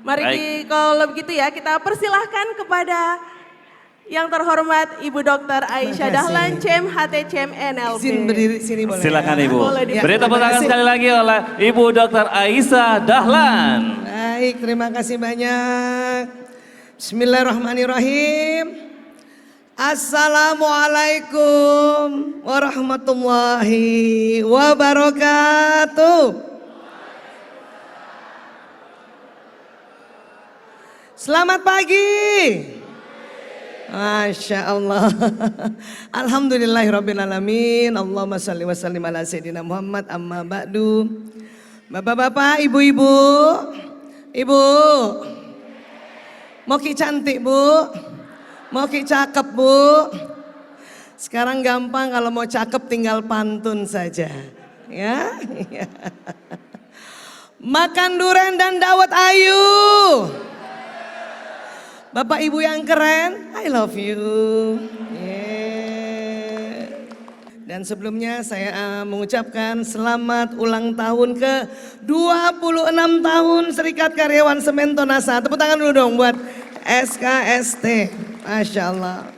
Mari kalau begitu ya kita persilahkan kepada yang terhormat Ibu Dr. Aisyah Dahlan, CM HTCM NLP. Izin berdiri sini boleh. Silakan Ibu. Ya, Beri tepuk tangan sekali lagi oleh Ibu Dr. Aisyah Dahlan. Baik, terima kasih banyak. Bismillahirrahmanirrahim. Assalamualaikum warahmatullahi wabarakatuh. Selamat pagi. Masya Allah. Alhamdulillahirrabbilalamin. Allahumma salli wa sallim ala sayyidina Muhammad amma ba'du. Bapak-bapak, ibu-ibu. Ibu. Mau ki cantik bu? Mau ki cakep bu? Sekarang gampang kalau mau cakep tinggal pantun saja. Ya. Makan durian dan dawet ayu. Bapak ibu yang keren, I love you. Yeah. Dan sebelumnya saya mengucapkan selamat ulang tahun ke 26 tahun Serikat Karyawan Semen Tonasa. Tepuk tangan dulu dong buat SKST. Masya Allah.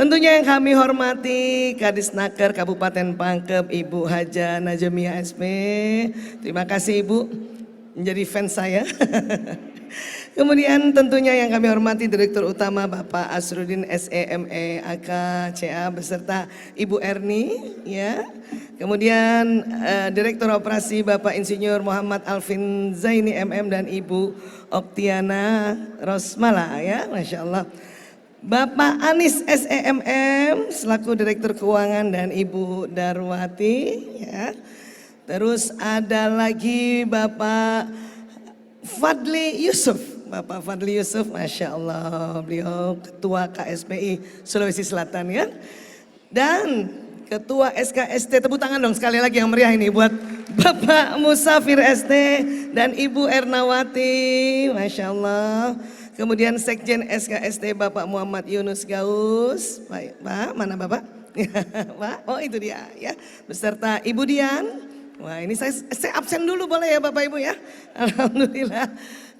Tentunya yang kami hormati Kadisnaker Kabupaten Pangkep Ibu Haja Najemiah SP. Terima kasih Ibu menjadi fans saya. Kemudian tentunya yang kami hormati Direktur Utama Bapak Asrudin SEME AK CA beserta Ibu Erni ya. Kemudian Direktur Operasi Bapak Insinyur Muhammad Alvin Zaini MM dan Ibu Oktiana Rosmala ya, Masya Allah. Bapak Anis SEMM selaku Direktur Keuangan dan Ibu Darwati ya. Terus ada lagi Bapak Fadli Yusuf. Bapak Fadli Yusuf, Masya Allah, beliau Ketua KSPI Sulawesi Selatan ya. Dan Ketua SKST, tepuk tangan dong sekali lagi yang meriah ini buat Bapak Musafir ST dan Ibu Ernawati, Masya Allah. Kemudian Sekjen SKST Bapak Muhammad Yunus Gaus, Pak, mana Bapak? Pak, oh itu dia ya, beserta Ibu Dian. Wah ini saya absen dulu boleh ya Bapak Ibu ya. Alhamdulillah.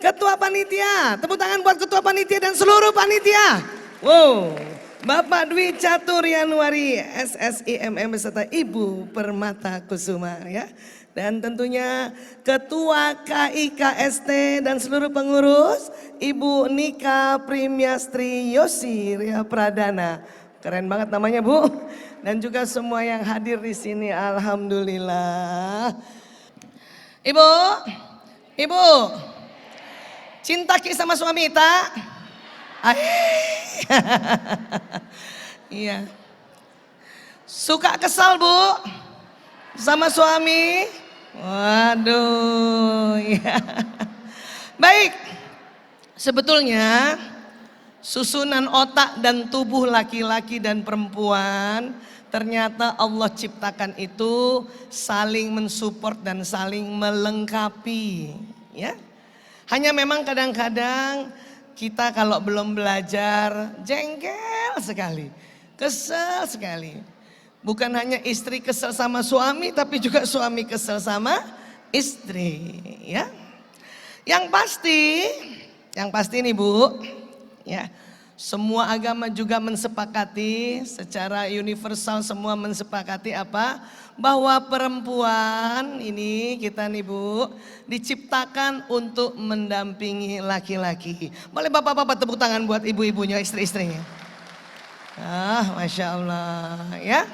Ketua Panitia, tepuk tangan buat Ketua Panitia dan seluruh Panitia. Wow, Bapak Dwi Catur Yanuari SSIMM beserta Ibu Permata Kusuma ya. Dan tentunya Ketua KIKST dan seluruh pengurus Ibu Nika Primyastri Yosi Ria Pradana. Keren banget namanya Bu. Dan juga semua yang hadir di sini, alhamdulillah. Ibu, cinta ki sama suami tak? Iya. Suka kesal Bu sama suami? Waduh, ya. Baik. Sebetulnya susunan otak dan tubuh laki-laki dan perempuan ternyata Allah ciptakan itu saling mensupport dan saling melengkapi ya. Hanya memang kadang-kadang kita kalau belum belajar jengkel sekali, kesel sekali. Bukan hanya istri kesel sama suami tapi juga suami kesel sama istri ya. Yang pasti nih Bu ya, semua agama juga mensepakati secara universal, semua mensepakati apa? Bahwa perempuan ini kita nih Bu diciptakan untuk mendampingi laki-laki. Boleh bapak-bapak tepuk tangan buat ibu-ibunya, istri-istrinya. Masya Allah ya.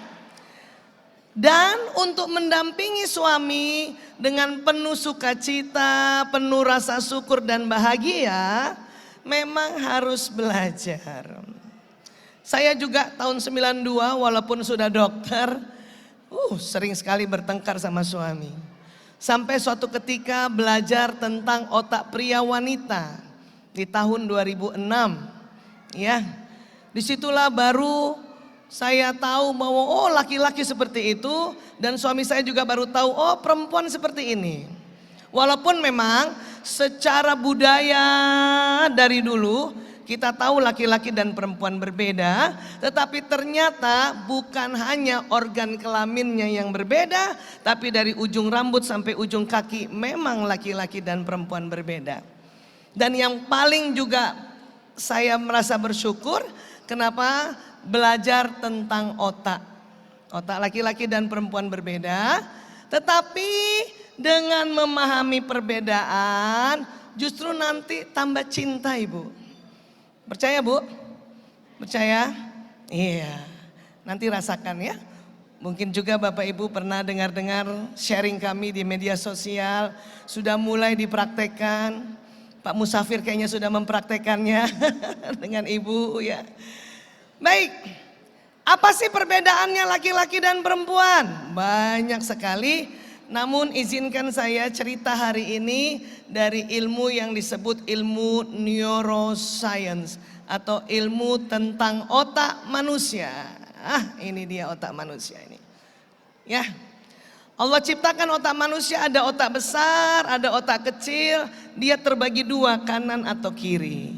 Dan untuk mendampingi suami dengan penuh sukacita, penuh rasa syukur dan bahagia, memang harus belajar. Saya juga tahun 92 walaupun sudah dokter, sering sekali bertengkar sama suami. Sampai suatu ketika belajar tentang otak pria wanita di tahun 2006. Ya, disitulah baru saya tahu bahwa laki-laki seperti itu dan suami saya juga baru tahu perempuan seperti ini. Walaupun memang secara budaya dari dulu kita tahu laki-laki dan perempuan berbeda, tetapi ternyata bukan hanya organ kelaminnya yang berbeda, tapi dari ujung rambut sampai ujung kaki memang laki-laki dan perempuan berbeda. Dan yang paling juga saya merasa bersyukur, kenapa? Belajar tentang otak. Otak laki-laki dan perempuan berbeda, tetapi dengan memahami perbedaan justru nanti tambah cinta Ibu. Percaya Bu? Percaya? Iya. Nanti rasakan ya. Mungkin juga Bapak Ibu pernah dengar-dengar sharing kami di media sosial, sudah mulai dipraktekkan. Pak Musafir kayaknya sudah mempraktekannya dengan Ibu ya. Baik, apa sih perbedaannya laki-laki dan perempuan? Banyak sekali, namun izinkan saya cerita hari ini dari ilmu yang disebut ilmu neuroscience atau ilmu tentang otak manusia. Ini dia otak manusia ini. Ya. Allah ciptakan otak manusia, ada otak besar, ada otak kecil, dia terbagi dua, kanan atau kiri.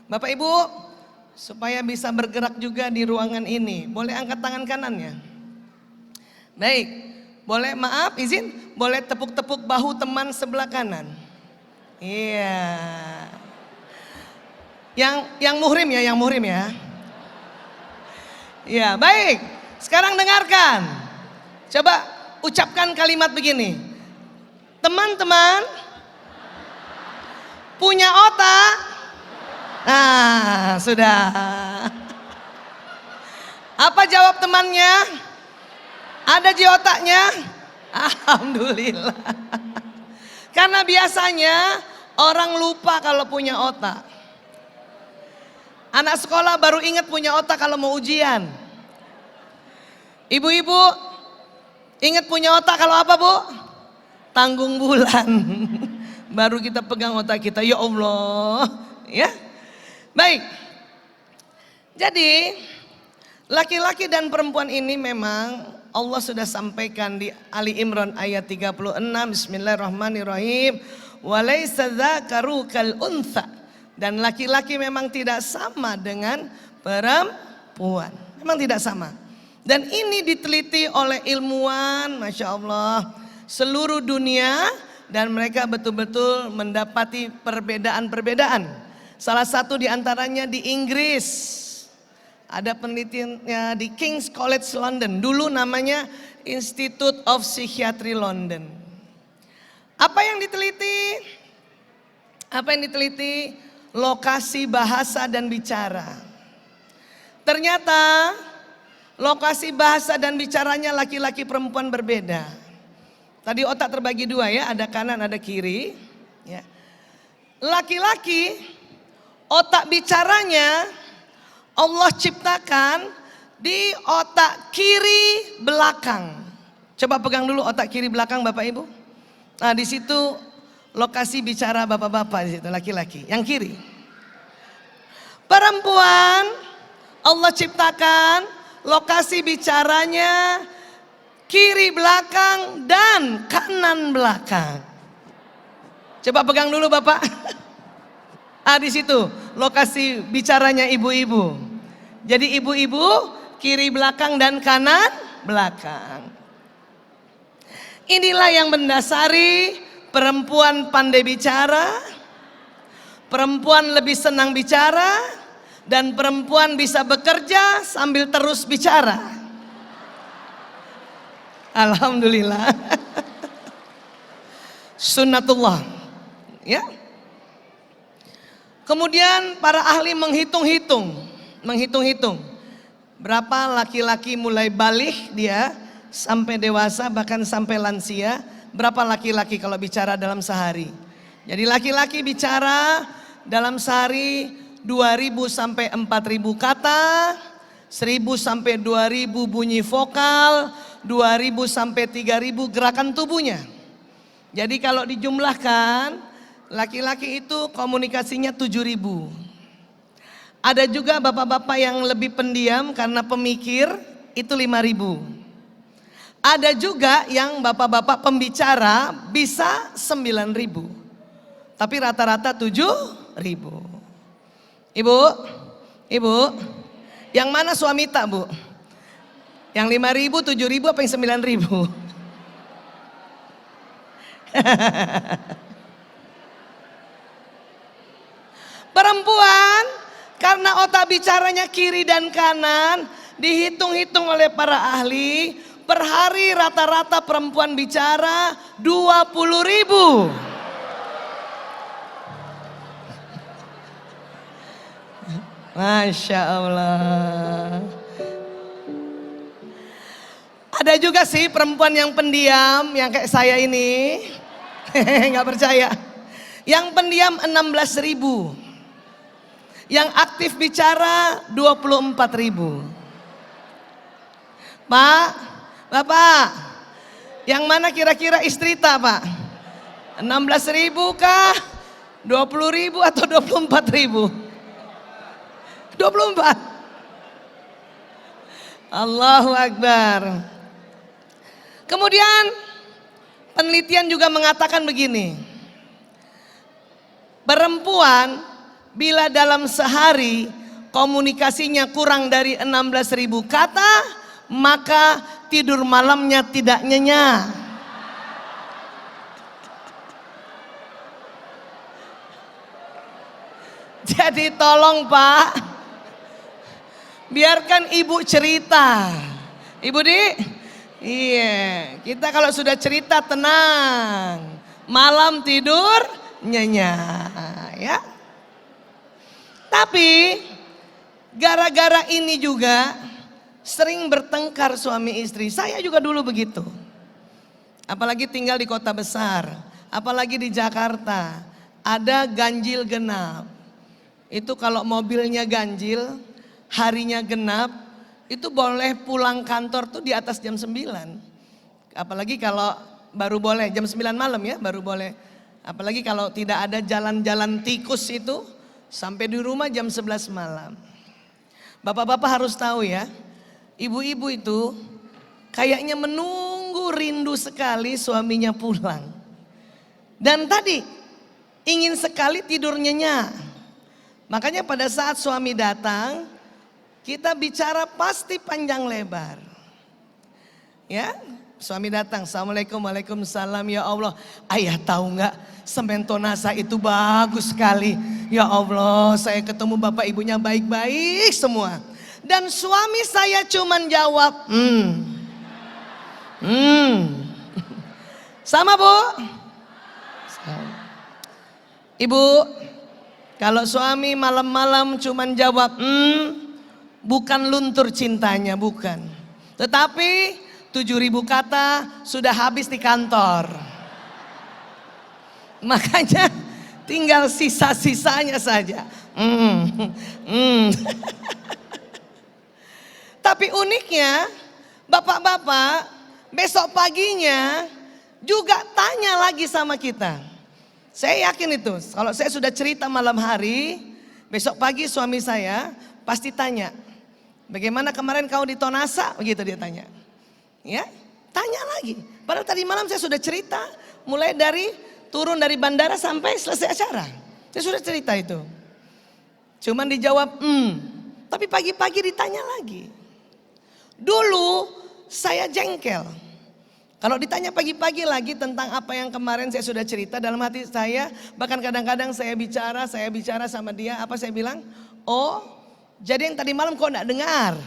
Bapak Ibu, supaya bisa bergerak juga di ruangan ini, boleh angkat tangan kanannya. Baik, boleh maaf izin, boleh tepuk-tepuk bahu teman sebelah kanan. Iya. Yang muhrim ya, yang muhrim ya. Ya, baik. Sekarang dengarkan. Coba ucapkan kalimat begini. Teman-teman punya otak. Nah, sudah. Apa jawab temannya? Ada di otaknya? Alhamdulillah. Karena biasanya orang lupa kalau punya otak. Anak sekolah baru ingat punya otak kalau mau ujian. Ibu-ibu ingat punya otak kalau apa Bu? Tanggung bulan. Baru kita pegang otak kita, ya Allah. Ya. Baik. Jadi laki-laki dan perempuan ini memang Allah sudah sampaikan di Ali Imran ayat 36. Bismillahirrahmanirrahim. Walaysa dzakaru kal untha. Dan laki-laki memang tidak sama dengan perempuan. Memang tidak sama. Dan ini diteliti oleh ilmuwan, Masya Allah, seluruh dunia. Dan mereka betul-betul mendapati perbedaan-perbedaan. Salah satu diantaranya di Inggris. Ada penelitiannya di King's College London. Dulu namanya Institute of Psychiatry London. Apa yang diteliti? Apa yang diteliti? Lokasi bahasa dan bicara. Ternyata lokasi bahasa dan bicaranya laki-laki perempuan berbeda. Tadi otak terbagi dua ya, ada kanan ada kiri. Ya. Laki-laki otak bicaranya Allah ciptakan di otak kiri belakang. Coba pegang dulu otak kiri belakang Bapak Ibu. Nah di situ lokasi bicara bapak-bapak di situ laki-laki. Yang kiri. Perempuan Allah ciptakan lokasi bicaranya kiri belakang dan kanan belakang. Coba pegang dulu Bapak. Di situ lokasi bicaranya ibu-ibu. Jadi ibu-ibu kiri belakang dan kanan belakang. Inilah yang mendasari perempuan pandai bicara, perempuan lebih senang bicara, dan perempuan bisa bekerja sambil terus bicara. Alhamdulillah. Sunnatullah. Ya. Kemudian para ahli menghitung-hitung. Berapa laki-laki mulai balik dia sampai dewasa bahkan sampai lansia. Berapa laki-laki kalau bicara dalam sehari. Jadi laki-laki bicara dalam sehari 2.000 sampai 4.000 kata. 1.000 sampai 2.000 bunyi vokal. 2.000 sampai 3.000 gerakan tubuhnya. Jadi kalau dijumlahkan, laki-laki itu komunikasinya 7.000. Ada juga bapak-bapak yang lebih pendiam karena pemikir, itu 5.000. Ada juga yang bapak-bapak pembicara bisa 9.000. Tapi rata-rata 7.000. Ibu, yang mana suamita Bu? Yang 5.000, 7.000 apa yang 9.000? Perempuan karena otak bicaranya kiri dan kanan, dihitung-hitung oleh para ahli, per hari rata-rata perempuan bicara 20.000. Masya Allah. Ada juga sih perempuan yang pendiam, yang kayak saya ini. Nggak percaya. Yang pendiam 16.000. Yang aktif bicara 24.000. Pak, Bapak, yang mana kira-kira istri tak Pak? 16.000 kah? 20.000 atau 24.000? 24. Allahu Akbar. Kemudian penelitian juga mengatakan begini. Perempuan bila dalam sehari komunikasinya kurang dari 16.000 kata, maka tidur malamnya tidak nyenyak. Jadi tolong Pak, biarkan ibu cerita. Ibu Di, iya, kita kalau sudah cerita tenang, malam tidur nyenyak ya. Tapi gara-gara ini juga sering bertengkar suami istri. Saya juga dulu begitu. Apalagi tinggal di kota besar, apalagi di Jakarta, ada ganjil genap. Itu kalau mobilnya ganjil, harinya genap, itu boleh pulang kantor tuh di atas jam 9. Apalagi kalau baru boleh jam 9 malam ya, baru boleh. Apalagi kalau tidak ada jalan-jalan tikus itu sampai di rumah jam 11 malam. Bapak-bapak harus tahu ya, ibu-ibu itu kayaknya menunggu rindu sekali suaminya pulang. Dan tadi ingin sekali tidur nyenyak. Makanya pada saat suami datang, kita bicara pasti panjang lebar. Ya, suami datang, Assalamualaikum, Waalaikumsalam, ya Allah. Ayah tahu nggak, semen Tonasa itu bagus sekali. Ya Allah, saya ketemu bapak ibunya baik-baik semua. Dan suami saya cuman jawab, Sama Bu? Ibu, kalau suami malam-malam cuman jawab, bukan luntur cintanya, bukan. Tetapi 7.000 kata sudah habis di kantor. Makanya tinggal sisa-sisanya saja. Tapi uniknya, bapak-bapak besok paginya juga tanya lagi sama kita. Saya yakin itu, kalau saya sudah cerita malam hari, besok pagi suami saya pasti tanya, bagaimana kemarin kau di Tonasa? Begitu dia tanya. Ya, tanya lagi. Padahal tadi malam saya sudah cerita, mulai dari turun dari bandara sampai selesai acara. Saya sudah cerita itu. Cuman dijawab, tapi pagi-pagi ditanya lagi. Dulu saya jengkel. Kalau ditanya pagi-pagi lagi tentang apa yang kemarin saya sudah cerita dalam hati saya, bahkan kadang-kadang saya bicara sama dia, apa saya bilang? Oh, jadi yang tadi malam kau enggak dengar.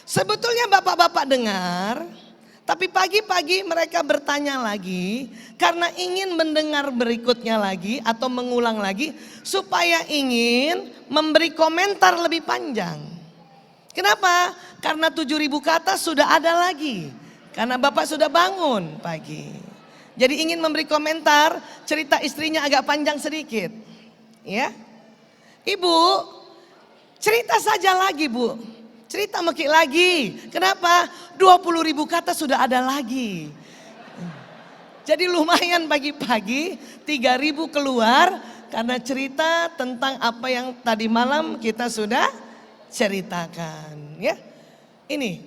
Sebetulnya bapak-bapak dengar, tapi pagi-pagi mereka bertanya lagi karena ingin mendengar berikutnya lagi atau mengulang lagi supaya ingin memberi komentar lebih panjang. Kenapa? Karena 7.000 kata sudah ada lagi. Karena bapak sudah bangun pagi. Jadi ingin memberi komentar, cerita istrinya agak panjang sedikit. Ya, Ibu, cerita saja lagi Bu. Cerita mekik lagi. Kenapa? 20.000 kata sudah ada lagi. Jadi lumayan pagi-pagi 3.000 keluar karena cerita tentang apa yang tadi malam kita sudah ceritakan. Ya, ini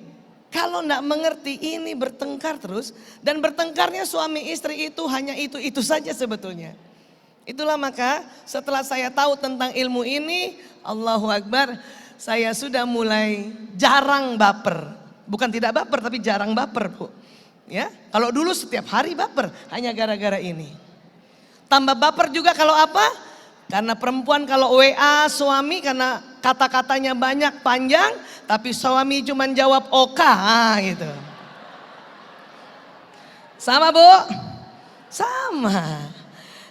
kalau enggak mengerti ini bertengkar terus. Dan bertengkarnya suami istri itu hanya itu saja sebetulnya. Itulah maka setelah saya tahu tentang ilmu ini, Allahu Akbar, saya sudah mulai jarang baper. Bukan tidak baper tapi jarang baper Bu. Ya, kalau dulu setiap hari baper hanya gara-gara ini. Tambah baper juga kalau apa? Karena perempuan kalau WA suami karena kata-katanya banyak panjang, tapi suami cuma jawab oka gitu. Sama Bu? Sama.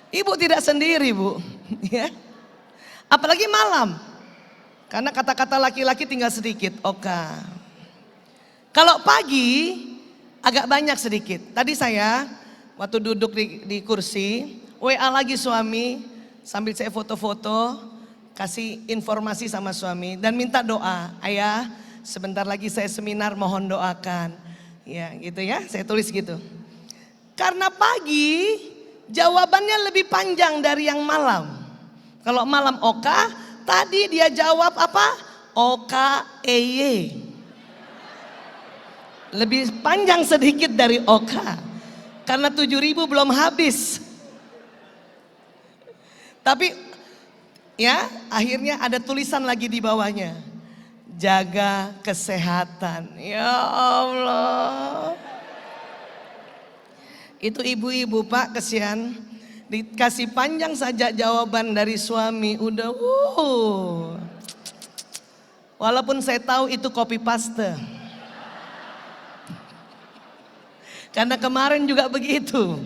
Ibu tidak sendiri Bu. Ya. Apalagi malam. Karena kata-kata laki-laki tinggal sedikit, oka. Kalau pagi agak banyak sedikit. Tadi saya waktu duduk di kursi, WA lagi suami. Sambil saya foto-foto, kasih informasi sama suami dan minta doa. Ayah, sebentar lagi saya seminar, mohon doakan. Ya gitu ya, saya tulis gitu. Karena pagi jawabannya lebih panjang dari yang malam. Kalau malam oka, tadi dia jawab apa? Oka eye. Lebih panjang sedikit dari oka. Karena 7.000 belum habis. Tapi ya akhirnya ada tulisan lagi di bawahnya. Jaga kesehatan. Ya Allah. Itu ibu-ibu Pak kesian. Dikasih panjang saja jawaban dari suami. Udah walaupun saya tahu itu copy paste. Karena kemarin juga begitu.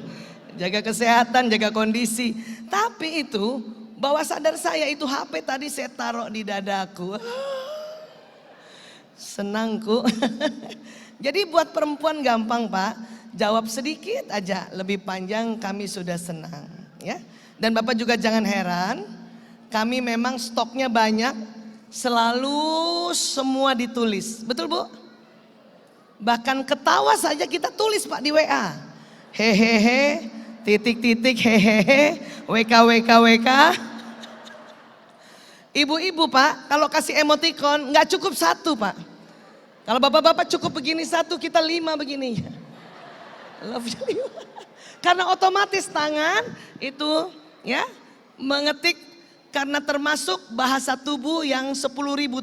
Jaga kesehatan, jaga kondisi. Tapi itu bawah sadar saya itu HP tadi saya taruh di dadaku. Senangku. Jadi buat perempuan gampang Pak. Jawab sedikit aja lebih panjang kami sudah senang. Ya. Dan Bapak juga jangan heran. Kami memang stoknya banyak. Selalu semua ditulis. Betul Bu? Bahkan ketawa saja kita tulis Pak di WA. Hehehe. Titik-titik hehehe, WK. Ibu-ibu Pak, kalau kasih emoticon nggak cukup satu Pak. Kalau bapak-bapak cukup begini satu, kita 5 begini. Love you. Karena otomatis tangan itu ya mengetik karena termasuk bahasa tubuh yang 10.000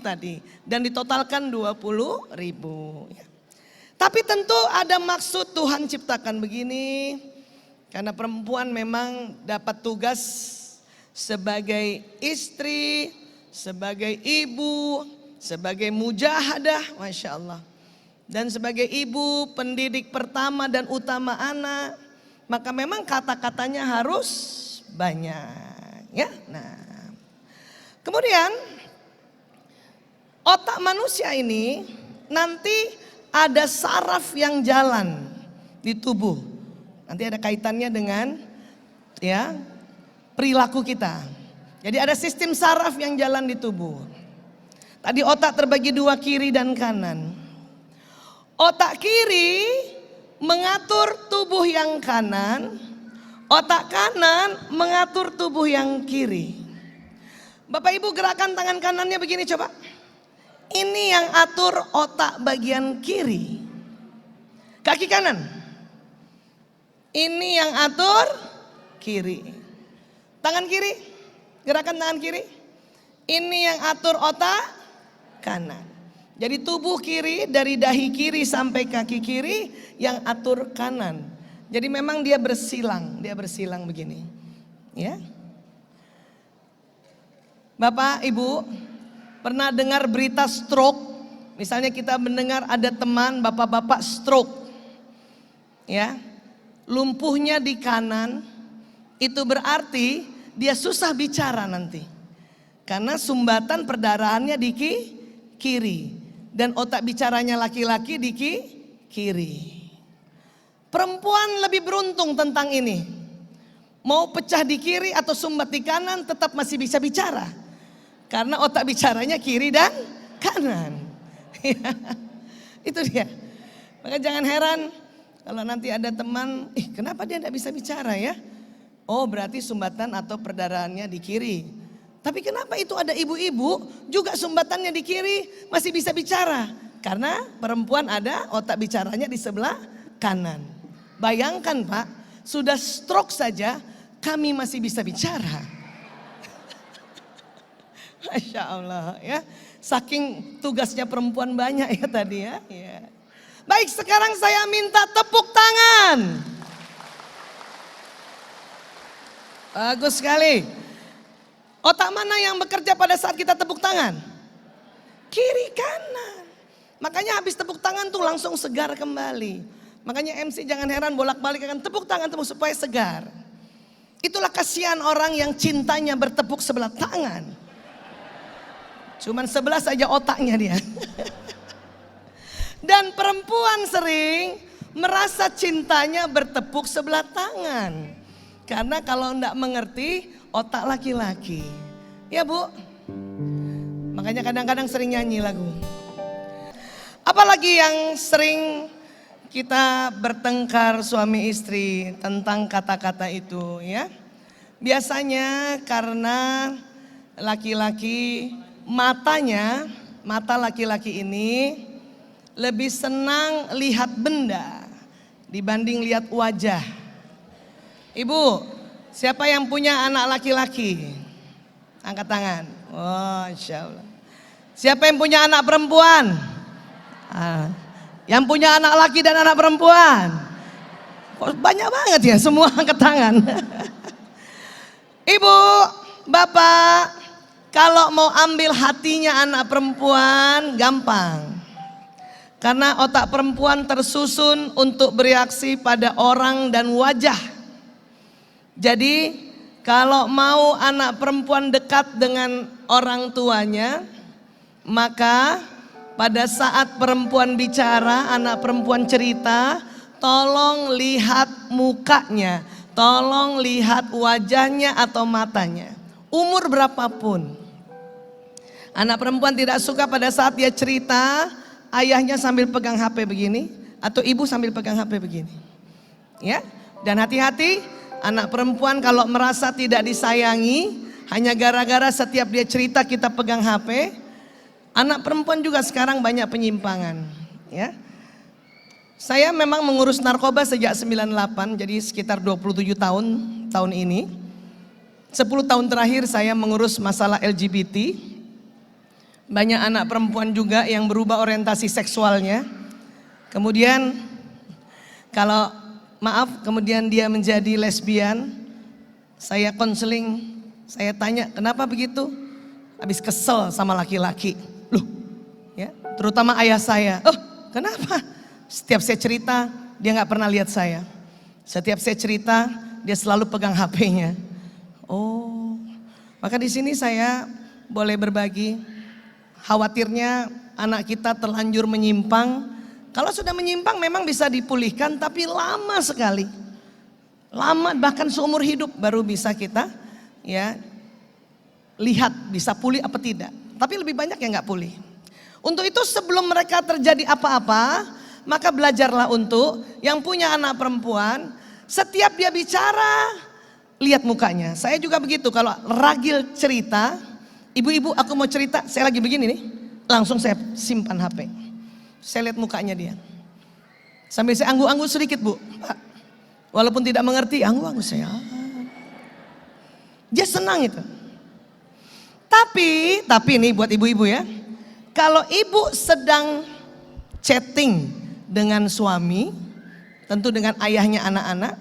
tadi. Dan ditotalkan 20.000. Ya. Tapi tentu ada maksud Tuhan ciptakan begini. Karena perempuan memang dapat tugas sebagai istri, sebagai ibu, sebagai mujahadah, Masya Allah. Dan sebagai ibu, pendidik pertama dan utama anak, maka memang kata-katanya harus banyak. Ya, nah. Kemudian otak manusia ini nanti ada saraf yang jalan di tubuh. Nanti ada kaitannya dengan ya perilaku kita. Jadi ada sistem saraf yang jalan di tubuh. Tadi otak terbagi 2, kiri dan kanan. Otak kiri mengatur tubuh yang kanan, otak kanan mengatur tubuh yang kiri. Bapak Ibu gerakan tangan kanannya begini coba. Ini yang atur otak bagian kiri. Kaki kanan. Ini yang atur kiri. Tangan kiri, gerakan tangan kiri. Ini yang atur otak kanan. Jadi tubuh kiri dari dahi kiri sampai kaki kiri yang atur kanan. Jadi memang dia bersilang begini. Ya. Bapak, Ibu, pernah dengar berita stroke? Misalnya kita mendengar ada teman bapak-bapak stroke. Ya. Lumpuhnya di kanan, itu berarti dia susah bicara nanti. Karena sumbatan perdarahannya di kiri. Dan otak bicaranya laki-laki di kiri. Perempuan lebih beruntung tentang ini. Mau pecah di kiri atau sumbat di kanan tetap masih bisa bicara. Karena otak bicaranya kiri dan kanan. Itu dia. Maka jangan heran. Kalau nanti ada teman, kenapa dia tidak bisa bicara ya? Oh berarti sumbatan atau perdarahannya di kiri. Tapi kenapa itu ada ibu-ibu juga sumbatannya di kiri masih bisa bicara? Karena perempuan ada otak bicaranya di sebelah kanan. Bayangkan Pak, sudah stroke saja kami masih bisa bicara. Masya Allah ya. Saking tugasnya perempuan banyak ya tadi ya. Ya. Baik, sekarang saya minta tepuk tangan. Bagus sekali. Otak mana yang bekerja pada saat kita tepuk tangan? Kiri kanan. Makanya habis tepuk tangan tuh langsung segar kembali. Makanya MC jangan heran bolak-balik akan tepuk tangan supaya segar. Itulah kasihan orang yang cintanya bertepuk sebelah tangan. Cuman 11 aja otaknya dia. Dan perempuan sering merasa cintanya bertepuk sebelah tangan. Karena kalau enggak mengerti otak laki-laki. Ya Bu. Makanya kadang-kadang sering nyanyi lagu. Apalagi yang sering kita bertengkar suami istri tentang kata-kata itu ya. Biasanya karena laki-laki mata laki-laki ini lebih senang lihat benda dibanding lihat wajah. Ibu, siapa yang punya anak laki-laki? Angkat tangan. Oh, Insya Allah. Siapa yang punya anak perempuan? Yang punya anak laki dan anak perempuan? Kok banyak banget ya semua angkat tangan. Ibu, bapak, kalau mau ambil hatinya anak perempuan gampang. Karena otak perempuan tersusun untuk bereaksi pada orang dan wajah. Jadi kalau mau anak perempuan dekat dengan orang tuanya, maka pada saat perempuan bicara, anak perempuan cerita, tolong lihat mukanya, tolong lihat wajahnya atau matanya. Umur berapapun. Anak perempuan tidak suka pada saat dia cerita, ayahnya sambil pegang HP begini, atau ibu sambil pegang HP begini. Ya, dan hati-hati, anak perempuan kalau merasa tidak disayangi, hanya gara-gara setiap dia cerita kita pegang HP. Anak perempuan juga sekarang banyak penyimpangan. Ya, saya memang mengurus narkoba sejak 98, jadi sekitar 27 tahun ini. 10 tahun terakhir saya mengurus masalah LGBT. Banyak anak perempuan juga yang berubah orientasi seksualnya. Kemudian kemudian dia menjadi lesbian. Saya konseling, saya tanya kenapa begitu? Habis kesel sama laki-laki. Loh, ya, terutama ayah saya. Oh, kenapa? Setiap saya cerita, dia nggak pernah lihat saya. Setiap saya cerita, dia selalu pegang HP-nya. Oh, maka di sini saya boleh berbagi. Khawatirnya anak kita terlanjur menyimpang. Kalau sudah menyimpang memang bisa dipulihkan, tapi lama sekali. Lama, bahkan seumur hidup baru bisa kita ya lihat bisa pulih apa tidak. Tapi lebih banyak yang nggak pulih. Untuk itu sebelum mereka terjadi apa-apa, maka belajarlah untuk yang punya anak perempuan, setiap dia bicara, lihat mukanya. Saya juga begitu, kalau ragil cerita, ibu-ibu aku mau cerita, saya lagi begini nih, langsung saya simpan HP. Saya lihat mukanya dia. Sambil saya anggu-anggu sedikit Bu. Pak, walaupun tidak mengerti, anggu-anggu saya. Dia senang itu. Tapi nih buat ibu-ibu ya. Kalau ibu sedang chatting dengan suami, tentu dengan ayahnya anak-anak.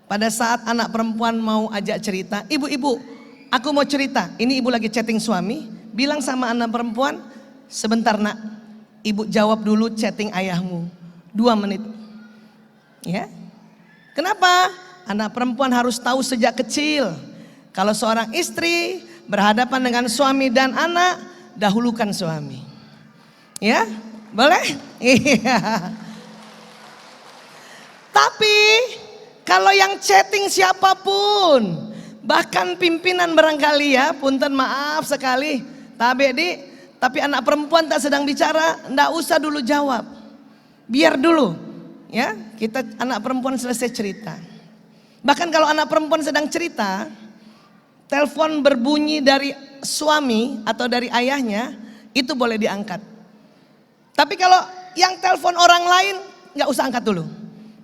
Pada saat anak perempuan mau ajak cerita, ibu-ibu, aku mau cerita, ini ibu lagi chatting suami, bilang sama anak perempuan, sebentar nak, ibu jawab dulu chatting ayahmu, 2 menit. Ya, kenapa? Anak perempuan harus tahu sejak kecil, kalau seorang istri berhadapan dengan suami dan anak, dahulukan suami. Ya, boleh? Iya. Tapi kalau yang chatting siapapun, bahkan pimpinan barangkali ya, punten maaf sekali, tapi anak perempuan tak sedang bicara, ndak usah dulu jawab. Biar dulu, ya, kita anak perempuan selesai cerita. Bahkan kalau anak perempuan sedang cerita, telepon berbunyi dari suami atau dari ayahnya, itu boleh diangkat. Tapi kalau yang telepon orang lain, nggak usah angkat dulu.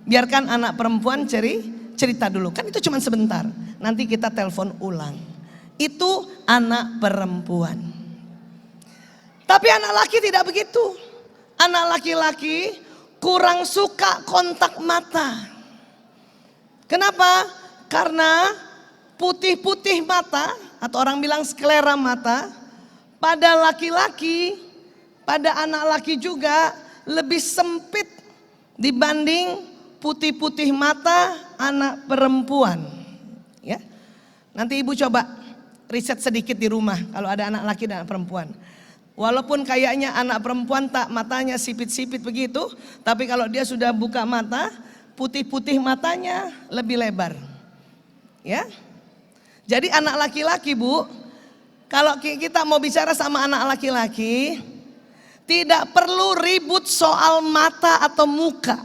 Biarkan anak perempuan cerita dulu, kan itu cuma sebentar. Nanti kita telepon ulang. Itu anak perempuan. Tapi anak laki tidak begitu. Anak laki-laki kurang suka kontak mata. Kenapa? Karena putih-putih mata atau orang bilang sklera mata, pada laki-laki, pada anak laki juga lebih sempit dibanding putih-putih mata anak perempuan. Ya, nanti ibu coba riset sedikit di rumah kalau ada anak laki dan anak perempuan. Walaupun kayaknya anak perempuan tak matanya sipit-sipit begitu, tapi kalau dia sudah buka mata, putih-putih matanya lebih lebar. Ya, jadi anak laki-laki bu, kalau kita mau bicara sama anak laki-laki, tidak perlu ribut soal mata atau muka.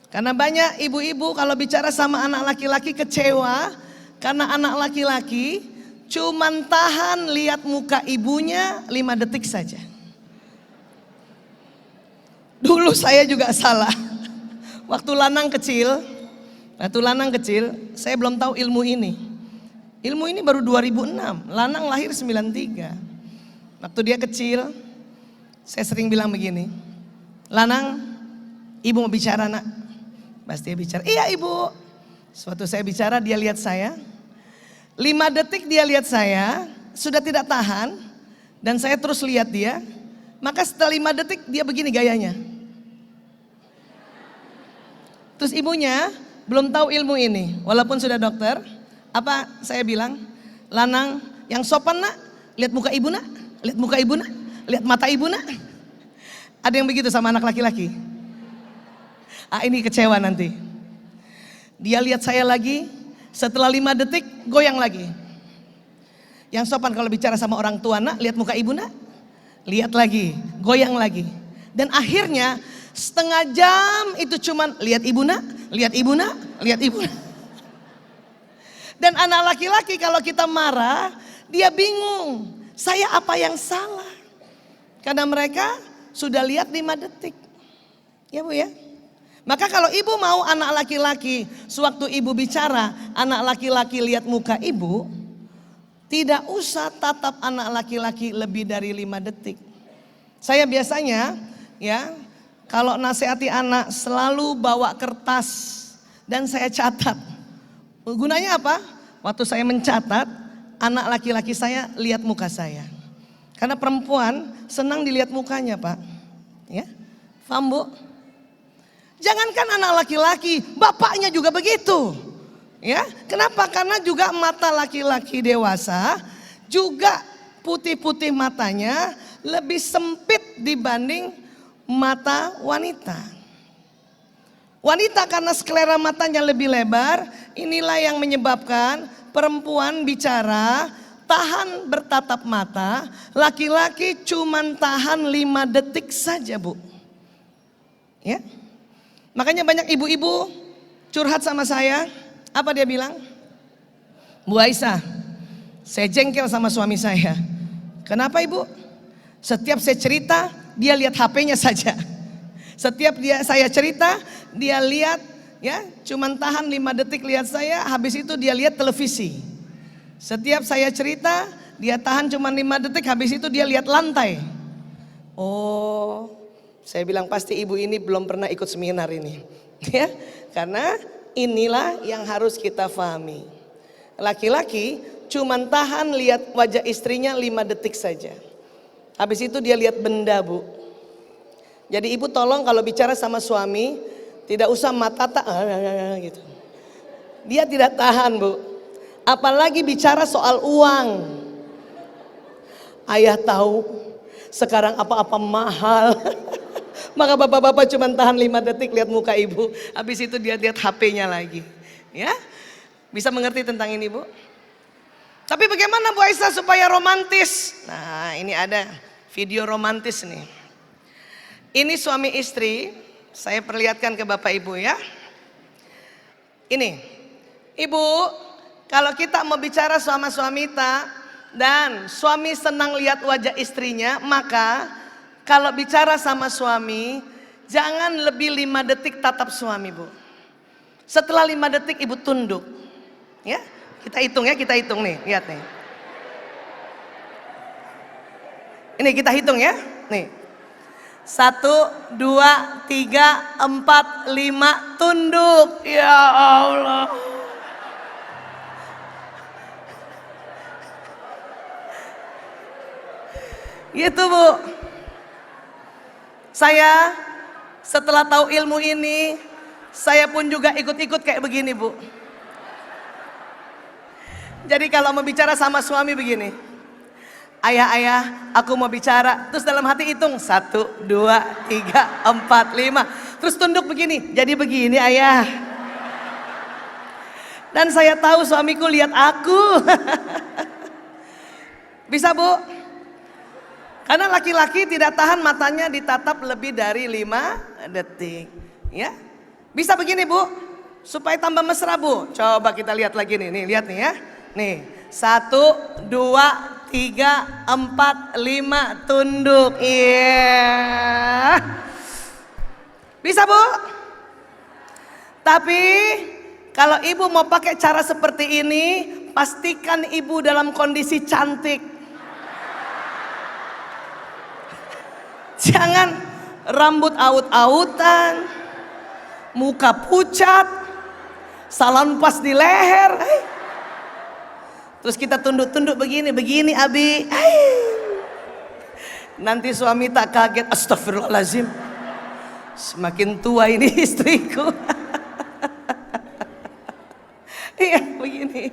Karena banyak ibu-ibu kalau bicara sama anak laki-laki kecewa, karena anak laki-laki cuman tahan lihat muka ibunya 5 detik saja. Dulu saya juga salah. Waktu Lanang kecil, saya belum tahu ilmu ini. Ilmu ini baru 2006, Lanang lahir 93. Waktu dia kecil, saya sering bilang begini, Lanang, ibu mau bicara nak. Pasti dia bicara, iya ibu. Suatu saya bicara, dia lihat saya. 5 detik dia lihat saya, sudah tidak tahan. Dan saya terus lihat dia. Maka setelah 5 detik dia begini gayanya. Terus ibunya belum tahu ilmu ini, walaupun sudah dokter. Apa saya bilang, Lanang yang sopan nak, lihat muka ibu nak, lihat muka ibu nak, lihat mata ibu nak. Ada yang begitu sama anak laki-laki? Ini kecewa nanti. Dia lihat saya lagi, setelah 5 detik goyang lagi. Yang sopan kalau bicara sama orang tua, nak lihat muka ibu nak, lihat lagi, goyang lagi. Dan akhirnya setengah jam itu cuman lihat ibu nak, lihat ibu nak, lihat ibu nak. Dan anak laki-laki kalau kita marah, dia bingung, saya apa yang salah? Karena mereka sudah lihat 5 detik. Ya bu ya. Maka kalau ibu mau anak laki-laki, sewaktu ibu bicara, anak laki-laki lihat muka ibu, tidak usah tatap anak laki-laki lebih dari 5 detik. Saya biasanya ya, kalau nasihati anak selalu bawa kertas dan saya catat. Gunanya apa? Waktu saya mencatat, anak laki-laki saya lihat muka saya. Karena perempuan senang dilihat mukanya pak. Ya, paham bu? Jangankan anak laki-laki, bapaknya juga begitu. Ya, kenapa? Karena juga mata laki-laki dewasa juga putih-putih matanya lebih sempit dibanding mata wanita. Wanita karena sklera matanya lebih lebar, inilah yang menyebabkan perempuan bicara tahan bertatap mata, laki-laki cuman tahan 5 detik saja bu. Ya. Makanya banyak ibu-ibu curhat sama saya, apa dia bilang? Bu Aisyah, saya jengkel sama suami saya. Kenapa ibu? Setiap saya cerita, dia lihat HP-nya saja. Setiap saya cerita, dia lihat ya, cuman tahan 5 detik lihat saya, habis itu dia lihat televisi. Setiap saya cerita, dia tahan cuman 5 detik, habis itu dia lihat lantai. Oh, saya bilang pasti ibu ini belum pernah ikut seminar ini. Ya, karena inilah yang harus kita pahami. Laki-laki cuman tahan lihat wajah istrinya 5 detik saja. Habis itu dia lihat benda bu. Jadi ibu tolong kalau bicara sama suami, tidak usah mata gitu. Dia tidak tahan bu. Apalagi bicara soal uang. Ayah tahu sekarang apa-apa mahal. Maka bapak-bapak cuma tahan 5 detik lihat muka ibu. Habis itu dia lihat HP-nya lagi. Ya, bisa mengerti tentang ini bu? Tapi bagaimana Bu Aisyah supaya romantis? Nah ini ada video romantis nih. Ini suami istri, saya perlihatkan ke bapak ibu ya. Ini, ibu kalau kita mau bicara sama suami dan suami senang lihat wajah istrinya, maka kalau bicara sama suami, jangan lebih 5 detik tatap suami bu. Setelah 5 detik ibu tunduk. Ya, kita hitung ya, kita hitung nih, lihat nih. Ini kita hitung ya, nih. 1, 2, 3, 4, 5, tunduk. Ya Allah. Gitu Bu. Saya setelah tahu ilmu ini, saya pun juga ikut-ikut kayak begini Bu. Jadi kalau mau bicara sama suami begini, ayah, aku mau bicara. Terus dalam hati hitung, 1, 2, 3, 4, 5. Terus tunduk begini, jadi begini ayah. Dan saya tahu suamiku lihat aku. Bisa Bu? Karena laki-laki tidak tahan matanya ditatap lebih dari 5 detik. Ya, bisa begini Bu, supaya tambah mesra Bu. Coba kita lihat lagi nih, lihat nih ya. Nih, 1, 2, 3, 4, 5, tunduk. Iya. Bisa Bu? Tapi kalau ibu mau pakai cara seperti ini, pastikan ibu dalam kondisi cantik. Jangan rambut aut-autan, muka pucat, salon pas di leher. Terus kita tunduk-tunduk begini Abi. Nanti suami tak kaget, astagfirullahaladzim. Semakin tua ini istriku. Iya begini.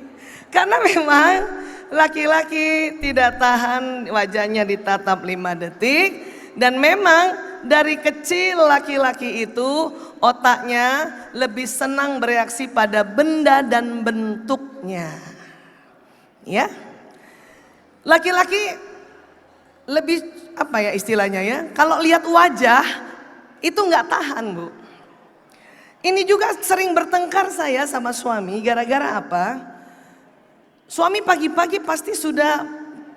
Karena memang laki-laki tidak tahan wajahnya ditatap 5 detik. Dan memang dari kecil laki-laki itu otaknya lebih senang bereaksi pada benda dan bentuknya. Ya, laki-laki lebih apa ya istilahnya ya? Kalau lihat wajah itu nggak tahan Bu. Ini juga sering bertengkar saya sama suami gara-gara apa? Suami pagi-pagi pasti sudah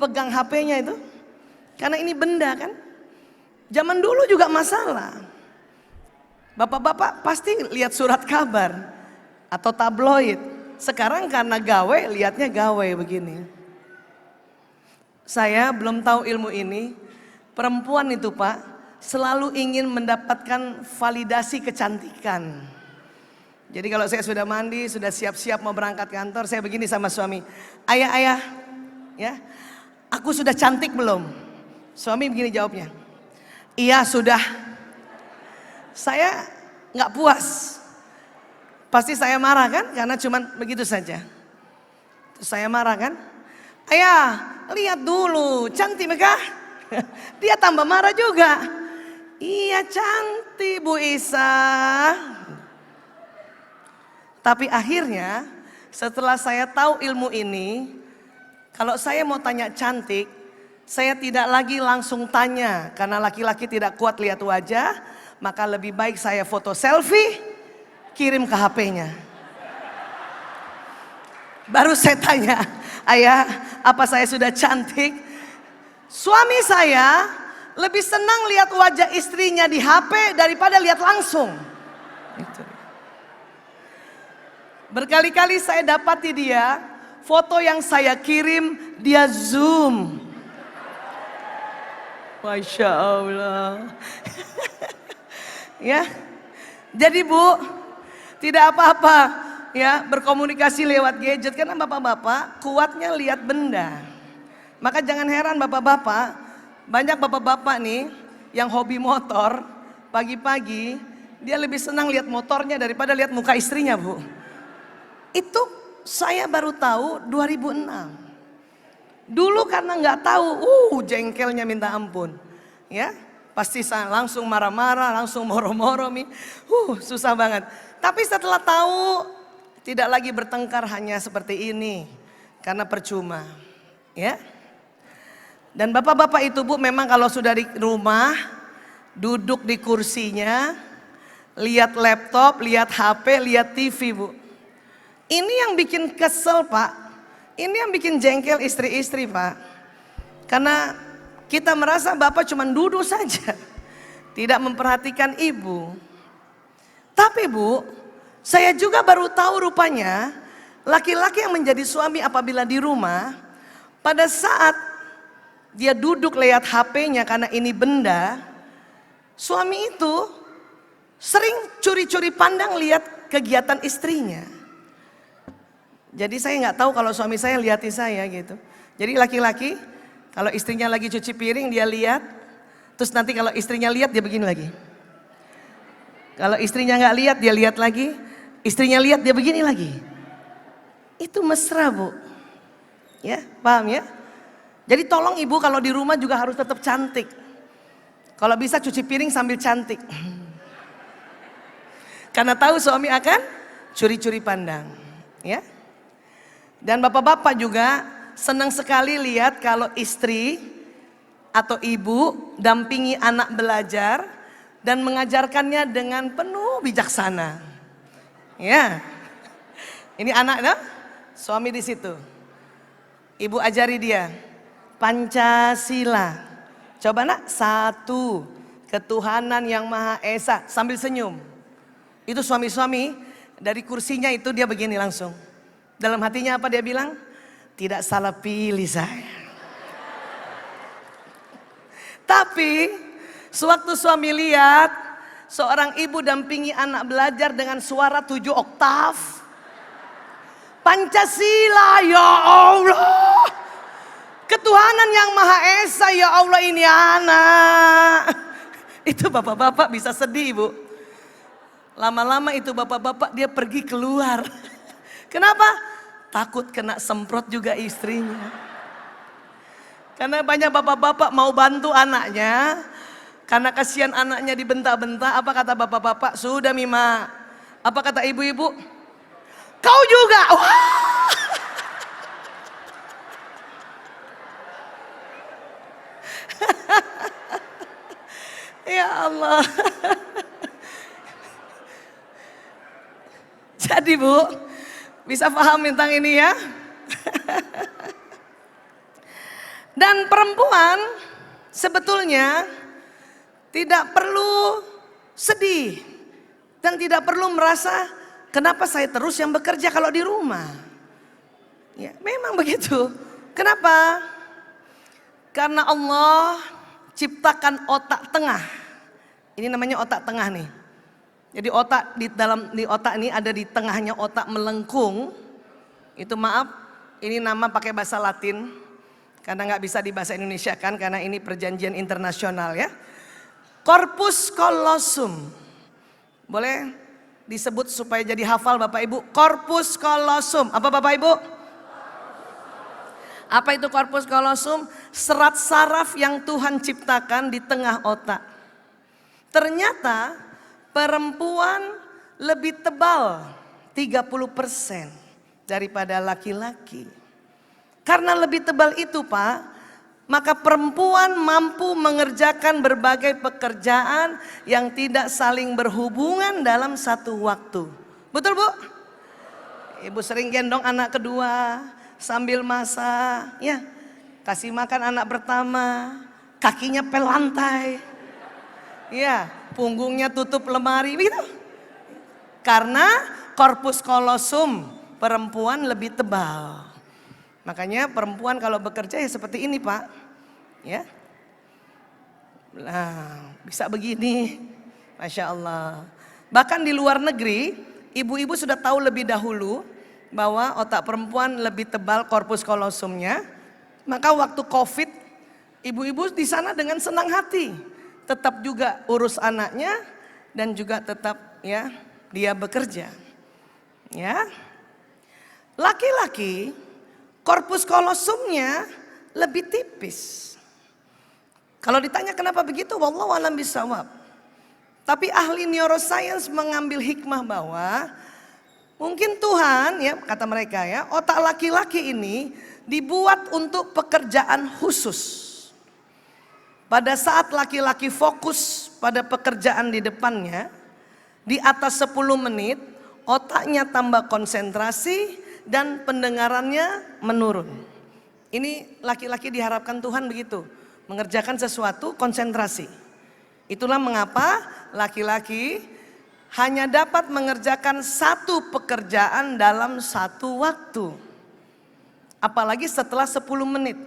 pegang HP-nya itu, karena ini benda kan. Zaman dulu juga masalah. Bapak-bapak pasti lihat surat kabar atau tabloid. Sekarang karena gawe, lihatnya gawe begini. Saya belum tahu ilmu ini. Perempuan itu Pak, selalu ingin mendapatkan validasi kecantikan. Jadi kalau saya sudah mandi, sudah siap-siap mau berangkat kantor, saya begini sama suami. Ayah, ya, aku sudah cantik belum? Suami begini jawabnya. Iya sudah. Saya nggak puas. Pasti saya marah kan, karena cuman begitu saja. Terus saya marah kan, ayah lihat dulu, cantik Mekah. Dia tambah marah juga. Iya cantik Bu Isa. Tapi akhirnya setelah saya tahu ilmu ini, kalau saya mau tanya cantik, saya tidak lagi langsung tanya. Karena laki-laki tidak kuat lihat wajah, maka lebih baik saya foto selfie, kirim ke HP-nya. Baru saya tanya, ayah apa saya sudah cantik? Suami saya lebih senang lihat wajah istrinya di HP daripada lihat langsung. Berkali-kali saya dapati dia, foto yang saya kirim dia zoom. Masya Allah. Ya, jadi Bu, tidak apa-apa ya berkomunikasi lewat gadget, karena bapak-bapak kuatnya lihat benda. Maka jangan heran bapak-bapak, banyak bapak-bapak nih yang hobi motor, pagi-pagi dia lebih senang lihat motornya daripada lihat muka istrinya Bu. Itu saya baru tahu 2006. Dulu karena nggak tahu, jengkelnya minta ampun, ya. Pasti saya langsung marah-marah, langsung moro-moro, susah banget. Tapi setelah tahu tidak lagi bertengkar hanya seperti ini, karena percuma, ya. Dan bapak-bapak itu Bu, memang kalau sudah di rumah, duduk di kursinya, lihat laptop, lihat HP, lihat TV Bu. Ini yang bikin kesel Pak, ini yang bikin jengkel istri-istri Pak. Karena kita merasa bapak cuma duduk saja, tidak memperhatikan ibu. Tapi Bu, saya juga baru tahu rupanya laki-laki yang menjadi suami apabila di rumah, pada saat dia duduk lihat HP-nya karena ini benda, suami itu sering curi-curi pandang lihat kegiatan istrinya. Jadi saya nggak tahu kalau suami saya lihati saya gitu. Jadi laki-laki Kalau istrinya lagi cuci piring dia lihat, terus nanti kalau istrinya lihat dia begini lagi. Kalau istrinya nggak lihat dia lihat lagi, istrinya lihat dia begini lagi. Itu mesra, Bu. Ya, paham ya? Jadi tolong ibu kalau di rumah juga harus tetap cantik. Kalau bisa cuci piring sambil cantik. Karena tahu suami akan curi-curi pandang, ya. Dan bapak-bapak juga senang sekali lihat kalau istri atau ibu dampingi anak belajar dan mengajarkannya dengan penuh bijaksana. Ya. Ini anak, no? Suami di situ. Ibu ajari dia Pancasila. Coba nak, 1, ketuhanan yang Maha Esa, sambil senyum. Itu suami-suami dari kursinya itu dia begini langsung. Dalam hatinya apa dia bilang? Tidak salah pilih saya. Tapi sewaktu suami lihat seorang ibu dampingi anak belajar dengan suara 7 oktav. Pancasila, ya Allah. Ketuhanan yang Maha Esa, ya Allah, ini anak. Itu bapak-bapak bisa sedih, Bu. Lama-lama itu bapak-bapak dia pergi keluar. Kenapa? Takut kena semprot juga istrinya. Karena banyak bapak-bapak mau bantu anaknya. Karena kasihan anaknya dibentak-bentak. Apa kata bapak-bapak? Sudah Mima. Apa kata ibu-ibu? Kau juga. Wah. Ya Allah. Jadi Bu, bisa paham tentang ini ya. Dan perempuan sebetulnya tidak perlu sedih dan tidak perlu merasa kenapa saya terus yang bekerja kalau di rumah. Ya, memang begitu. Kenapa? Karena Allah ciptakan otak tengah. Ini namanya otak tengah nih. Jadi otak di otak ini ada di tengahnya otak melengkung. Itu maaf, ini nama pakai bahasa Latin karena nggak bisa di bahasa Indonesia kan karena ini perjanjian internasional ya. Corpus callosum. Boleh disebut supaya jadi hafal Bapak Ibu. Corpus callosum. Apa Bapak Ibu? Apa itu corpus callosum? Serat saraf yang Tuhan ciptakan di tengah otak. Ternyata perempuan lebih tebal 30% daripada laki-laki. Karena lebih tebal itu Pak, maka perempuan mampu mengerjakan berbagai pekerjaan yang tidak saling berhubungan dalam satu waktu. Betul Bu? Ibu sering gendong anak kedua sambil masak, ya. Kasih makan anak pertama, kakinya pel lantai. Ya, punggungnya tutup lemari begitu. Karena corpus callosum perempuan lebih tebal. Makanya perempuan kalau bekerja ya seperti ini Pak. Ya. Nah, bisa begini. Masya Allah. Bahkan di luar negeri, ibu-ibu sudah tahu lebih dahulu bahwa otak perempuan lebih tebal corpus callosumnya. Maka waktu Covid, ibu-ibu di sana dengan senang hati tetap juga urus anaknya dan juga tetap ya dia bekerja. Ya. Laki-laki corpus callosumnya lebih tipis. Kalau ditanya kenapa begitu, wallahu a'lam bishawab. Tapi ahli neuroscience mengambil hikmah bahwa mungkin Tuhan ya kata mereka ya, otak laki-laki ini dibuat untuk pekerjaan khusus. Pada saat laki-laki fokus pada pekerjaan di depannya, di atas 10 menit otaknya tambah konsentrasi dan pendengarannya menurun. Ini laki-laki diharapkan Tuhan begitu, mengerjakan sesuatu konsentrasi. Itulah mengapa laki-laki hanya dapat mengerjakan satu pekerjaan dalam satu waktu. Apalagi setelah 10 menit.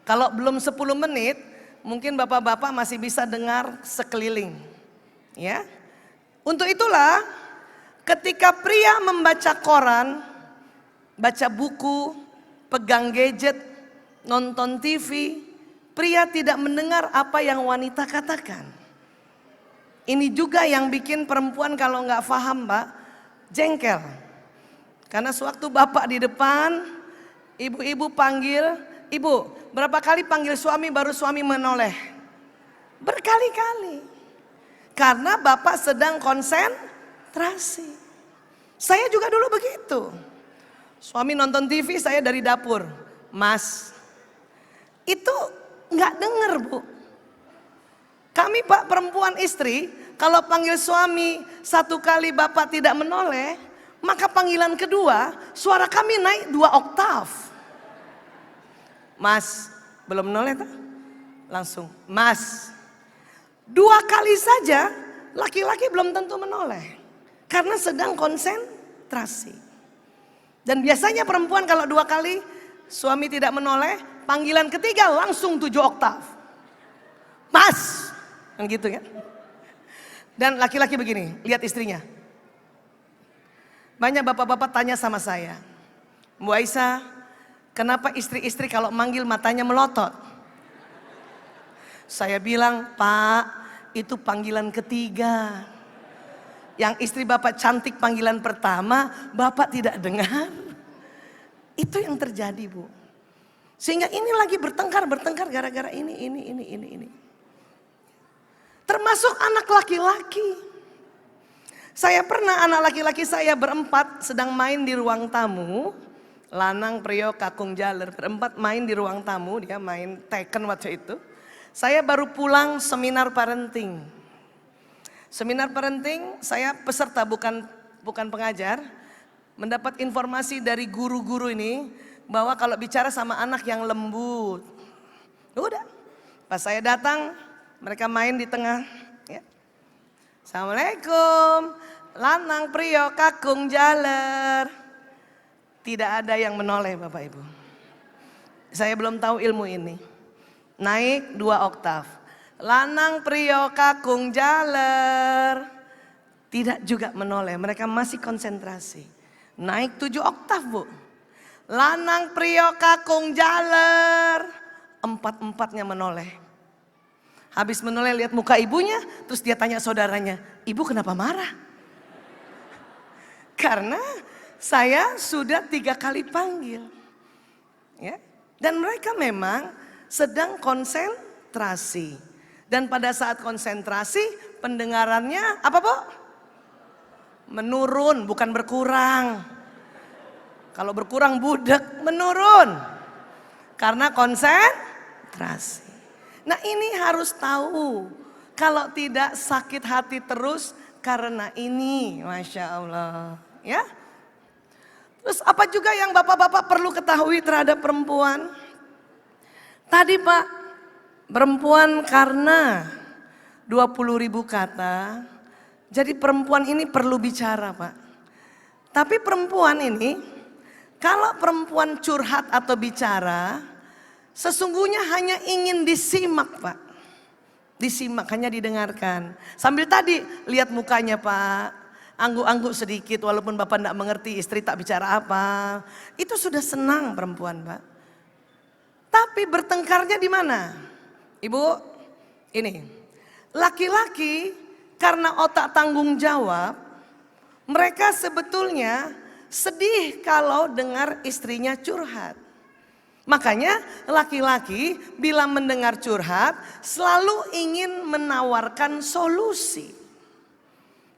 Kalau belum 10 menit, mungkin bapak-bapak masih bisa dengar sekeliling. Ya. Untuk itulah ketika pria membaca koran, baca buku, pegang gadget, nonton TV, pria tidak mendengar apa yang wanita katakan. Ini juga yang bikin perempuan kalau nggak paham, Mbak, jengkel. Karena sewaktu bapak di depan, ibu-ibu panggil, ibu berapa kali panggil suami baru suami menoleh? Berkali-kali. Karena bapak sedang konsentrasi. Saya juga dulu begitu. Suami nonton TV, saya dari dapur. Mas, itu nggak denger, Bu. Kami Pak perempuan istri, kalau panggil suami satu kali bapak tidak menoleh, maka panggilan kedua suara kami naik 2 oktav. Mas, belum menoleh tak? Langsung, Mas. 2 kali saja laki-laki belum tentu menoleh. Karena sedang konsentrasi. Dan biasanya perempuan kalau 2 kali suami tidak menoleh, panggilan ketiga langsung 7 oktav. Mas. Kan gitu kan. Dan laki-laki begini, lihat istrinya. Banyak bapak-bapak tanya sama saya, Bu Aisyah, kenapa istri-istri kalau manggil matanya melotot? Saya bilang, Pak, itu panggilan ketiga. Yang istri bapak cantik panggilan pertama, bapak tidak dengar. Itu yang terjadi, Bu. Sehingga ini lagi bertengkar gara-gara ini. Termasuk anak laki-laki. Saya pernah anak laki-laki saya berempat sedang main di ruang tamu. Lanang, Priyo, Kakung Jaler. Berempat main di ruang tamu, dia main Tekken waktu itu. Saya baru pulang seminar parenting. Seminar parenting, saya peserta bukan pengajar. Mendapat informasi dari guru-guru ini bahwa kalau bicara sama anak yang lembut. Udah, pas saya datang, mereka main di tengah. Ya. Assalamualaikum, Lanang, Priyo, Kakung Jaler. Tidak ada yang menoleh Bapak Ibu. Saya belum tahu ilmu ini. Naik 2 oktav. Lanang, Priyo, Kakung Jaler. Tidak juga menoleh, mereka masih konsentrasi. Naik 7 oktav, Bu. Lanang, Priyo, Kakung Jaler. 4-4-nya menoleh. Habis menoleh lihat muka ibunya, terus dia tanya saudaranya, ibu kenapa marah? Karena saya sudah 3 kali panggil. Ya. Dan mereka memang sedang konsentrasi. Dan pada saat konsentrasi pendengarannya apa, Bu? Menurun, bukan berkurang. Kalau berkurang budak, menurun. Karena konsentrasi. Nah ini harus tahu, kalau tidak sakit hati terus karena ini, Masya Allah. Ya. Terus apa juga yang bapak-bapak perlu ketahui terhadap perempuan? Tadi Pak, perempuan karena 20.000 kata, jadi perempuan ini perlu bicara Pak. Tapi perempuan ini, kalau perempuan curhat atau bicara, sesungguhnya hanya ingin disimak Pak. Disimak, hanya didengarkan. Sambil tadi lihat mukanya Pak. Angguk-angguk sedikit walaupun Bapak tidak mengerti istri tak bicara apa. Itu sudah senang perempuan Pak. Tapi bertengkarnya di mana? Ibu, ini. Laki-laki karena otak tanggung jawab. Mereka sebetulnya sedih kalau dengar istrinya curhat. Makanya laki-laki bila mendengar curhat selalu ingin menawarkan solusi.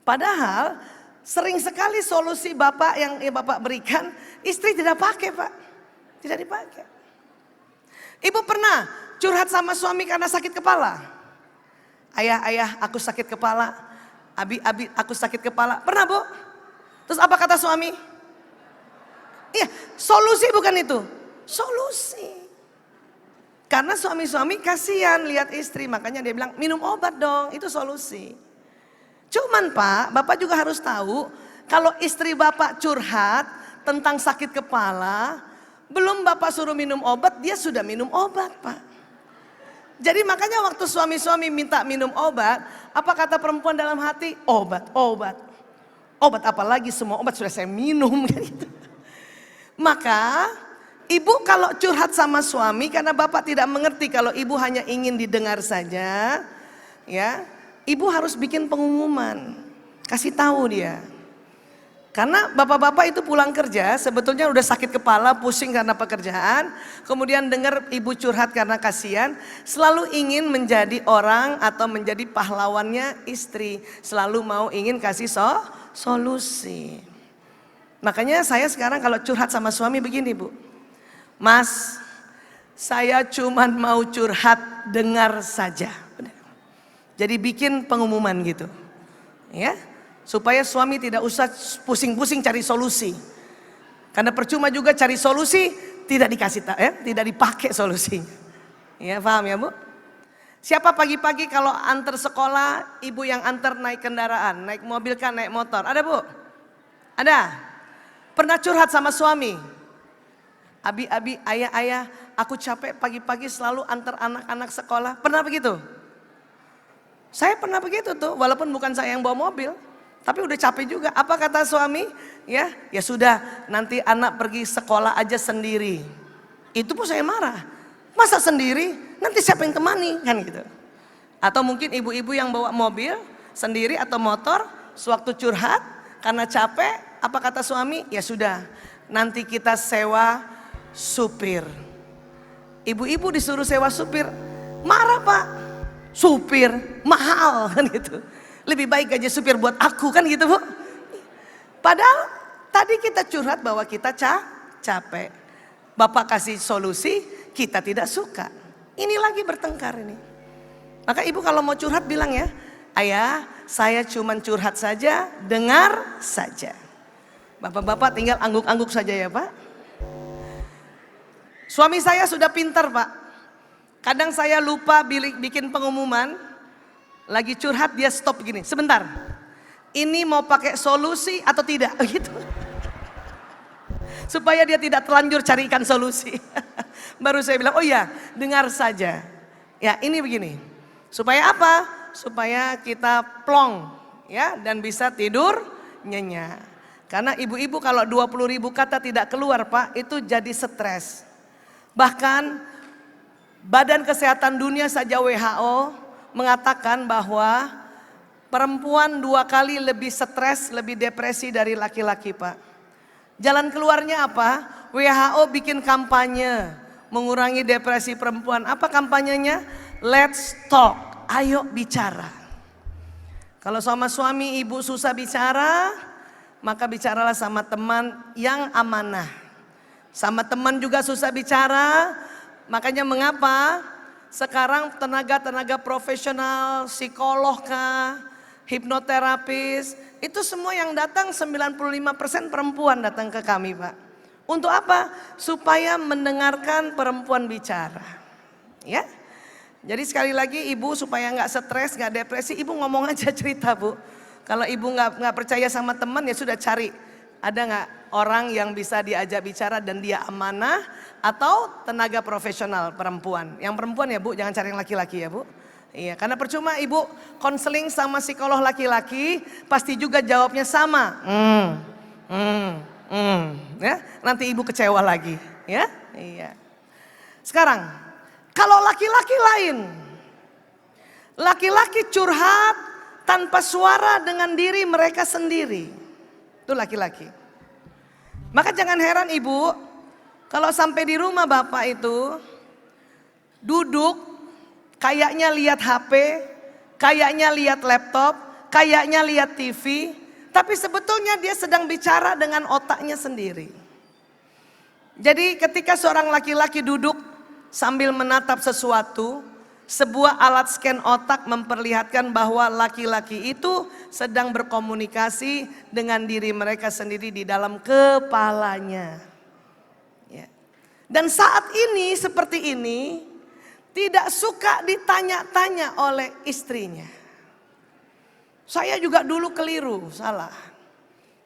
Padahal sering sekali solusi bapak yang bapak berikan istri tidak pakai Pak. Tidak dipakai. Ibu pernah curhat sama suami karena sakit kepala? Ayah aku sakit kepala. Abi aku sakit kepala. Pernah Bu? Terus apa kata suami? Iya, solusi bukan itu. Solusi. Karena suami-suami kasihan lihat istri, makanya dia bilang minum obat dong, itu solusi. Cuman Pak, Bapak juga harus tahu kalau istri Bapak curhat tentang sakit kepala, belum Bapak suruh minum obat, dia sudah minum obat Pak. Jadi makanya waktu suami-suami minta minum obat, apa kata perempuan dalam hati? Obat. Obat apa lagi, semua obat sudah saya minum gitu. Maka Ibu kalau curhat sama suami karena bapak tidak mengerti kalau ibu hanya ingin didengar saja, ya, ibu harus bikin pengumuman, kasih tahu dia. Karena bapak-bapak itu pulang kerja sebetulnya udah sakit kepala, pusing karena pekerjaan, kemudian dengar ibu curhat karena kasihan, selalu ingin menjadi orang atau menjadi pahlawannya istri, selalu mau ingin kasih solusi. Makanya saya sekarang kalau curhat sama suami begini, Bu. Mas, saya cuman mau curhat, dengar saja. Jadi bikin pengumuman gitu. Ya. Supaya suami tidak usah pusing-pusing cari solusi. Karena percuma juga cari solusi tidak dikasih tidak dipakai solusinya. Ya, paham ya, Bu? Siapa pagi-pagi kalau antar sekolah, ibu yang antar naik kendaraan, naik mobil kan, naik motor? Ada, Bu? Ada? Pernah curhat sama suami? Abi, ayah, aku capek pagi-pagi selalu antar anak-anak sekolah. Pernah begitu? Saya pernah begitu tuh, walaupun bukan saya yang bawa mobil. Tapi udah capek juga. Apa kata suami? Ya sudah, nanti anak pergi sekolah aja sendiri. Itu pun saya marah. Masa sendiri? Nanti siapa yang temani? Kan gitu. Atau mungkin ibu-ibu yang bawa mobil sendiri atau motor, sewaktu curhat karena capek, apa kata suami? Ya sudah, nanti kita sewa supir. Ibu-ibu disuruh sewa supir, marah Pak. Supir mahal kan gitu. Lebih baik gaji supir buat aku kan gitu, Bu. Padahal tadi kita curhat bahwa kita capek. Bapak kasih solusi, kita tidak suka. Ini lagi bertengkar ini. Maka ibu kalau mau curhat bilang ya, ayah saya cuman curhat saja, dengar saja. Bapak-bapak tinggal angguk-angguk saja ya Pak. Suami saya sudah pintar Pak. Kadang saya lupa bikin pengumuman. Lagi curhat dia stop gini, sebentar. Ini mau pakai solusi atau tidak? Gitu. Supaya dia tidak terlanjur carikan solusi. Baru saya bilang, oh iya, dengar saja. Ya, ini begini. Supaya apa? Supaya kita plong ya dan bisa tidur nyenyak. Karena ibu-ibu kalau 20.000 kata tidak keluar Pak, itu jadi stres. Bahkan Badan Kesehatan Dunia saja WHO mengatakan bahwa perempuan 2 kali lebih stres, lebih depresi dari laki-laki Pak. Jalan keluarnya apa? WHO bikin kampanye mengurangi depresi perempuan. Apa kampanyenya? Let's talk, ayo bicara. Kalau sama suami ibu susah bicara, maka bicaralah sama teman yang amanah. Sama teman juga susah bicara, makanya mengapa? Sekarang tenaga-tenaga profesional, psikolog kah, hipnoterapis, itu semua yang datang 95% perempuan datang ke kami Pak. Untuk apa? Supaya mendengarkan perempuan bicara. Ya. Jadi sekali lagi ibu supaya nggak stres, nggak depresi, ibu ngomong aja cerita Bu. Kalau ibu nggak percaya sama teman ya sudah cari. Ada nggak orang yang bisa diajak bicara dan dia amanah atau tenaga profesional perempuan? Yang perempuan ya Bu, jangan cari yang laki-laki ya Bu. Iya, karena percuma ibu konseling sama psikolog laki-laki pasti juga jawabnya sama. Ya, nanti ibu kecewa lagi, ya. Iya. Sekarang, kalau laki-laki lain, laki-laki curhat tanpa suara dengan diri mereka sendiri. Itu laki-laki. Maka jangan heran ibu, kalau sampai di rumah bapak itu duduk, kayaknya lihat HP, kayaknya lihat laptop, kayaknya lihat TV, tapi sebetulnya dia sedang bicara dengan otaknya sendiri. Jadi ketika seorang laki-laki duduk sambil menatap sesuatu, sebuah alat scan otak memperlihatkan bahwa laki-laki itu sedang berkomunikasi dengan diri mereka sendiri di dalam kepalanya. Ya. Dan saat ini seperti ini tidak suka ditanya-tanya oleh istrinya. Saya juga dulu keliru, salah.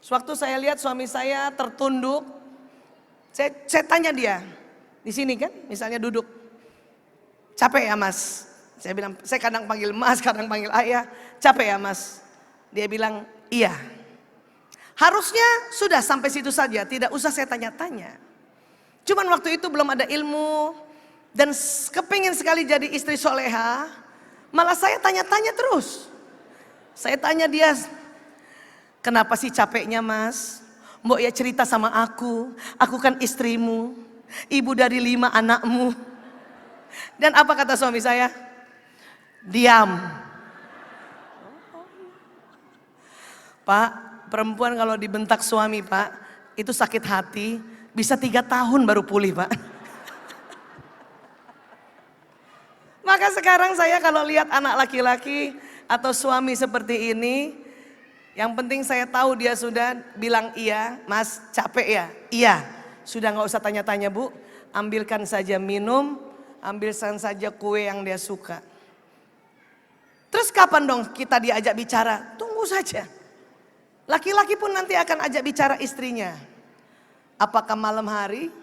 Sewaktu saya lihat suami saya tertunduk, saya tanya dia, di sini kan misalnya duduk. Capek ya Mas? Saya bilang, saya kadang panggil Mas, kadang panggil Ayah. Capek ya Mas? Dia bilang, iya. Harusnya sudah sampai situ saja, tidak usah saya tanya-tanya. Cuman waktu itu belum ada ilmu dan kepingin sekali jadi istri soleha. Malah saya tanya-tanya terus. Saya tanya dia, kenapa sih capeknya mas? Mbok ya cerita sama aku kan istrimu, ibu dari 5 anakmu. Dan apa kata suami saya? Diam. Pak, perempuan kalau dibentak suami pak, itu sakit hati, bisa 3 tahun baru pulih pak. Maka sekarang saya kalau lihat anak laki-laki atau suami seperti ini, yang penting saya tahu dia sudah bilang iya, mas capek ya? Iya, sudah nggak usah tanya-tanya bu, ambilkan saja minum, ambilkan saja kue yang dia suka. Terus kapan dong kita diajak bicara? Tunggu saja. Laki-laki pun nanti akan ajak bicara istrinya. Apakah malam hari?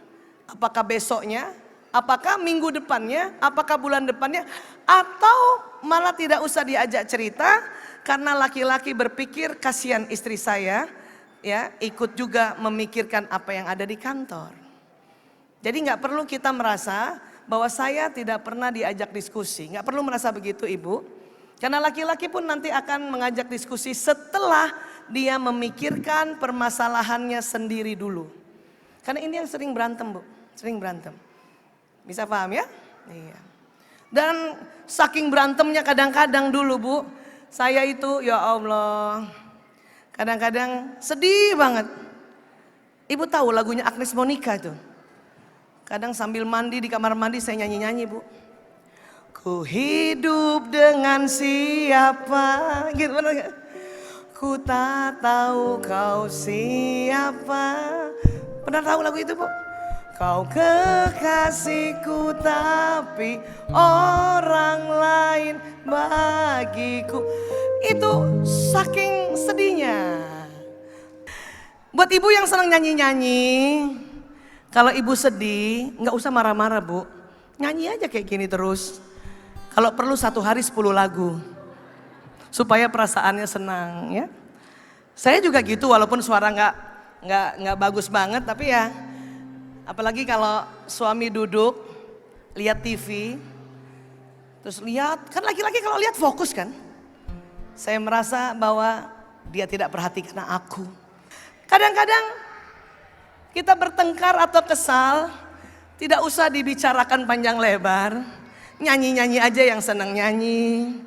Apakah besoknya? Apakah minggu depannya? Apakah bulan depannya? Atau malah tidak usah diajak cerita karena laki-laki berpikir kasihan istri saya ya ikut juga memikirkan apa yang ada di kantor. Jadi nggak perlu kita merasa bahwa saya tidak pernah diajak diskusi. Nggak perlu merasa begitu ibu. Karena laki-laki pun nanti akan mengajak diskusi setelah dia memikirkan permasalahannya sendiri dulu. Karena ini yang sering berantem bu, sering berantem. Bisa paham ya? Iya. Dan saking berantemnya kadang-kadang dulu bu, saya itu ya Allah, kadang-kadang sedih banget. Ibu tahu lagunya Agnes Monica itu? Kadang sambil mandi di kamar mandi saya nyanyi-nyanyi bu. Ku hidup dengan siapa, gitu benar gak? Ku tak tahu kau siapa. Pernah tahu lagu itu bu? Kau kekasihku tapi orang lain bagiku. Itu saking sedihnya. Buat ibu yang senang nyanyi-nyanyi, kalau ibu sedih nggak usah marah-marah bu. Nyanyi aja kayak gini terus. Kalau perlu 1 hari 10 lagu. Supaya perasaannya senang ya. Saya juga gitu walaupun suara nggak bagus banget tapi ya. Apalagi kalau suami duduk lihat TV. Terus lihat, kan laki-laki kalau lihat fokus kan. Saya merasa bahwa dia tidak perhatikan aku. Kadang-kadang kita bertengkar atau kesal, tidak usah dibicarakan panjang lebar. Nyanyi-nyanyi aja yang senang nyanyi.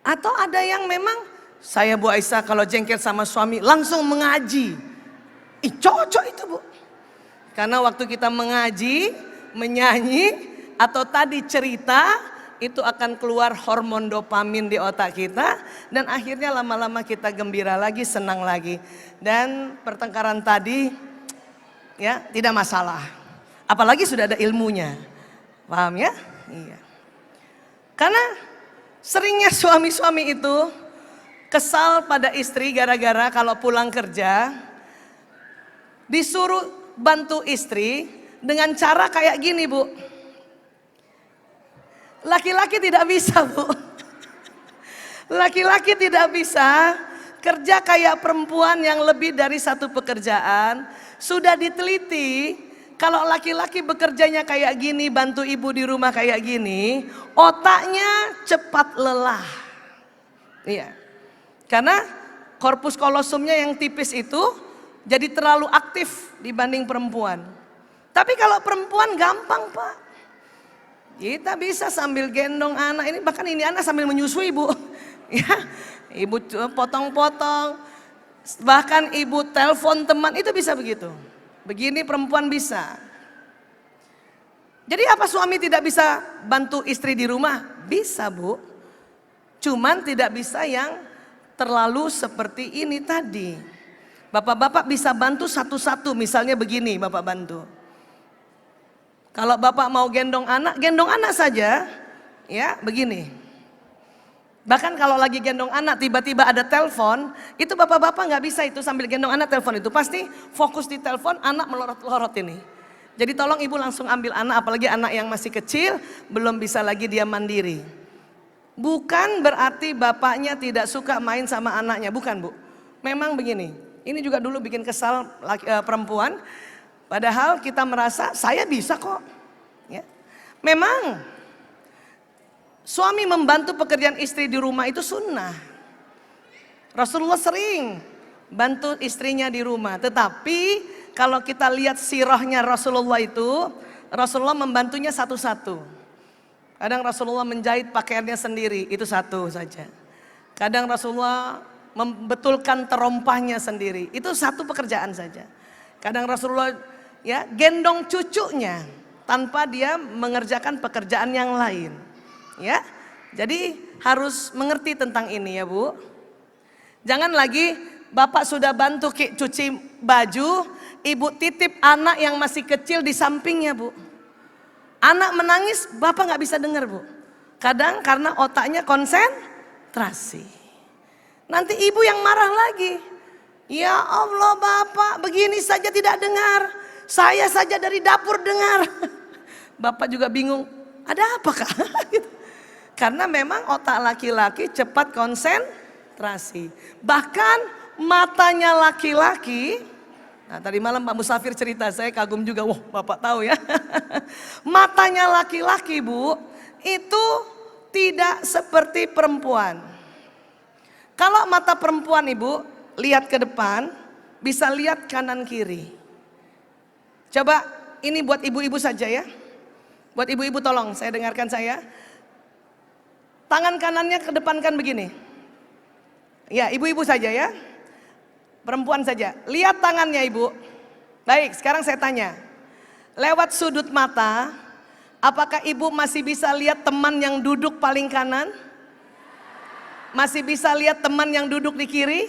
Atau ada yang memang, saya Bu Aisyah kalau jengkel sama suami langsung mengaji. Cocok itu bu. Karena waktu kita mengaji, menyanyi, atau tadi cerita, itu akan keluar hormon dopamin di otak kita. Dan akhirnya lama-lama kita gembira lagi, senang lagi. Dan pertengkaran tadi ya tidak masalah. Apalagi sudah ada ilmunya. Paham ya? Iya. Karena seringnya suami-suami itu kesal pada istri gara-gara kalau pulang kerja disuruh bantu istri dengan cara kayak gini bu. Laki-laki tidak bisa bu. Laki-laki tidak bisa kerja kayak perempuan yang lebih dari satu pekerjaan. Sudah diteliti kalau laki-laki bekerjanya kayak gini, bantu ibu di rumah kayak gini, otaknya cepat lelah. Iya. Karena korpus kolosumnya yang tipis itu jadi terlalu aktif dibanding perempuan. Tapi kalau perempuan gampang pak. Kita bisa sambil gendong anak ini, bahkan ini anak sambil menyusui bu. Ya, ibu potong-potong. Bahkan ibu telepon teman itu bisa begitu. Begini perempuan bisa. Jadi apa suami tidak bisa bantu istri di rumah? Bisa bu. Cuman tidak bisa yang terlalu seperti ini tadi. Bapak-bapak bisa bantu satu-satu, misalnya begini bapak bantu. Kalau bapak mau gendong anak saja, ya begini. Bahkan kalau lagi gendong anak tiba-tiba ada telepon, itu bapak-bapak nggak bisa itu sambil gendong anak telepon itu. Pasti fokus di telepon, anak melorot-lorot ini. Jadi tolong ibu langsung ambil anak, apalagi anak yang masih kecil, belum bisa lagi dia mandiri. Bukan berarti bapaknya tidak suka main sama anaknya, bukan bu. Memang begini, ini juga dulu bikin kesal perempuan. Padahal kita merasa saya bisa kok. Ya. Memang suami membantu pekerjaan istri di rumah itu sunnah. Rasulullah sering bantu istrinya di rumah. Tetapi kalau kita lihat sirahnya Rasulullah itu, Rasulullah membantunya satu-satu. Kadang Rasulullah menjahit pakaiannya sendiri, itu satu saja. Kadang Rasulullah membetulkan terompahnya sendiri, itu satu pekerjaan saja. Kadang Rasulullah ya gendong cucunya tanpa dia mengerjakan pekerjaan yang lain. Ya, jadi harus mengerti tentang ini ya Bu. Jangan lagi bapak sudah bantu cuci baju, ibu titip anak yang masih kecil di sampingnya Bu. Anak menangis, bapak nggak bisa dengar Bu. Kadang karena otaknya konsentrasi. Nanti ibu yang marah lagi. Ya Allah bapak begini saja tidak dengar. Saya saja dari dapur dengar. Bapak juga bingung, ada apa Kak? Karena memang otak laki-laki cepat konsentrasi. Bahkan matanya laki-laki, nah tadi malam Pak Musafir cerita, saya kagum juga, wah Bapak tahu ya. Matanya laki-laki Bu, itu tidak seperti perempuan. Kalau mata perempuan Ibu, lihat ke depan, bisa lihat kanan kiri. Coba ini buat ibu-ibu saja ya. Buat ibu-ibu tolong saya dengarkan saya. Tangan kanannya kedepankan begini. Ya ibu-ibu saja ya. Perempuan saja. Lihat tangannya ibu. Baik sekarang saya tanya. Lewat sudut mata, apakah ibu masih bisa lihat teman yang duduk paling kanan? Masih bisa lihat teman yang duduk di kiri?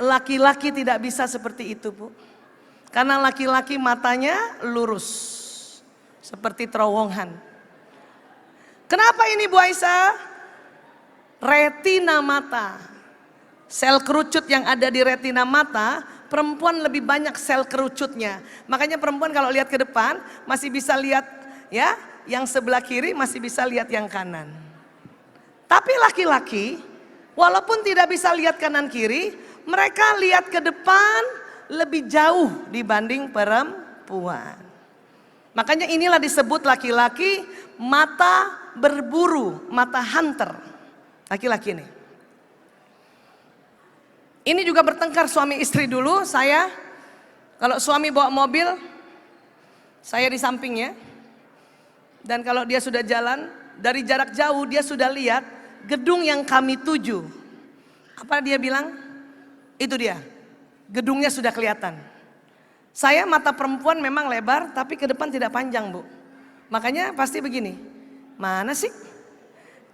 Laki-laki tidak bisa seperti itu Bu. Karena laki-laki matanya lurus. Seperti terowongan. Kenapa ini Bu Aisyah? Retina mata. Sel kerucut yang ada di retina mata, perempuan lebih banyak sel kerucutnya. Makanya perempuan kalau lihat ke depan masih bisa lihat ya, yang sebelah kiri masih bisa lihat yang kanan. Tapi laki-laki walaupun tidak bisa lihat kanan kiri, mereka lihat ke depan lebih jauh dibanding perempuan. Makanya inilah disebut laki-laki mata berburu, mata hunter. Laki-laki ini. Ini juga bertengkar suami istri dulu. Saya kalau suami bawa mobil, saya di sampingnya. Dan kalau dia sudah jalan, dari jarak jauh dia sudah lihat gedung yang kami tuju. Apa dia bilang? Itu dia. Gedungnya sudah kelihatan. Saya mata perempuan memang lebar tapi ke depan tidak panjang Bu. Makanya pasti begini. Mana sih?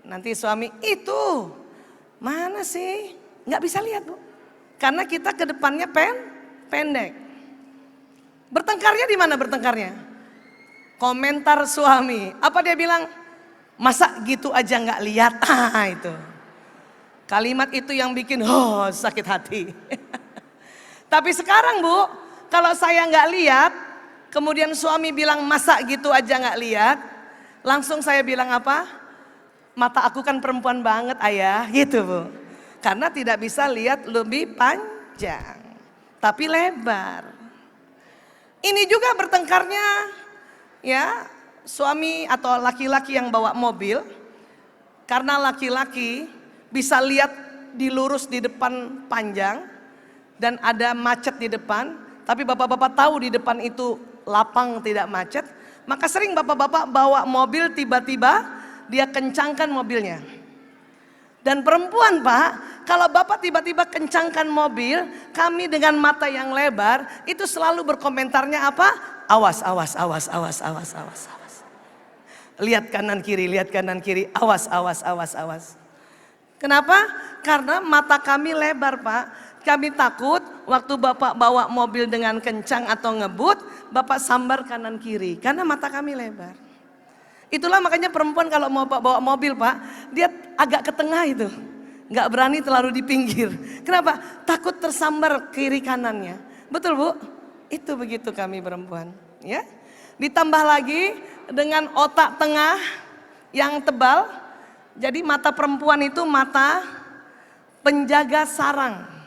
Nanti suami itu. Mana sih? Nggak bisa lihat Bu. Karena kita ke depannya pendek. Bertengkarnya di mana bertengkarnya? Komentar suami. Apa dia bilang? Masa gitu aja nggak lihat? Ah itu. Kalimat itu yang bikin sakit hati. Tapi sekarang Bu, kalau saya nggak lihat, kemudian suami bilang masa gitu aja nggak lihat, langsung saya bilang apa? Mata aku kan perempuan banget ayah, gitu Bu. Karena tidak bisa lihat lebih panjang, tapi lebar. Ini juga bertengkarnya, ya suami atau laki-laki yang bawa mobil, karena laki-laki bisa lihat di lurus di depan panjang. Dan ada macet di depan, tapi bapak-bapak tahu di depan itu lapang tidak macet, maka sering bapak-bapak bawa mobil tiba-tiba dia kencangkan mobilnya. Dan perempuan Pak, kalau bapak tiba-tiba kencangkan mobil, kami dengan mata yang lebar itu selalu berkomentarnya apa? Awas, awas, awas, awas, awas, awas, awas. Lihat kanan kiri, awas, awas, awas, awas. Kenapa? Karena mata kami lebar Pak. Kami takut waktu bapak bawa mobil dengan kencang atau ngebut, bapak sambar kanan kiri. Karena mata kami lebar. Itulah makanya perempuan kalau mau bawa mobil Pak, dia agak ke tengah itu. Nggak berani terlalu di pinggir. Kenapa? Takut tersambar kiri kanannya. Betul Bu? Itu begitu kami perempuan. Ya. Ditambah lagi dengan otak tengah yang tebal. Jadi mata perempuan itu mata penjaga sarang.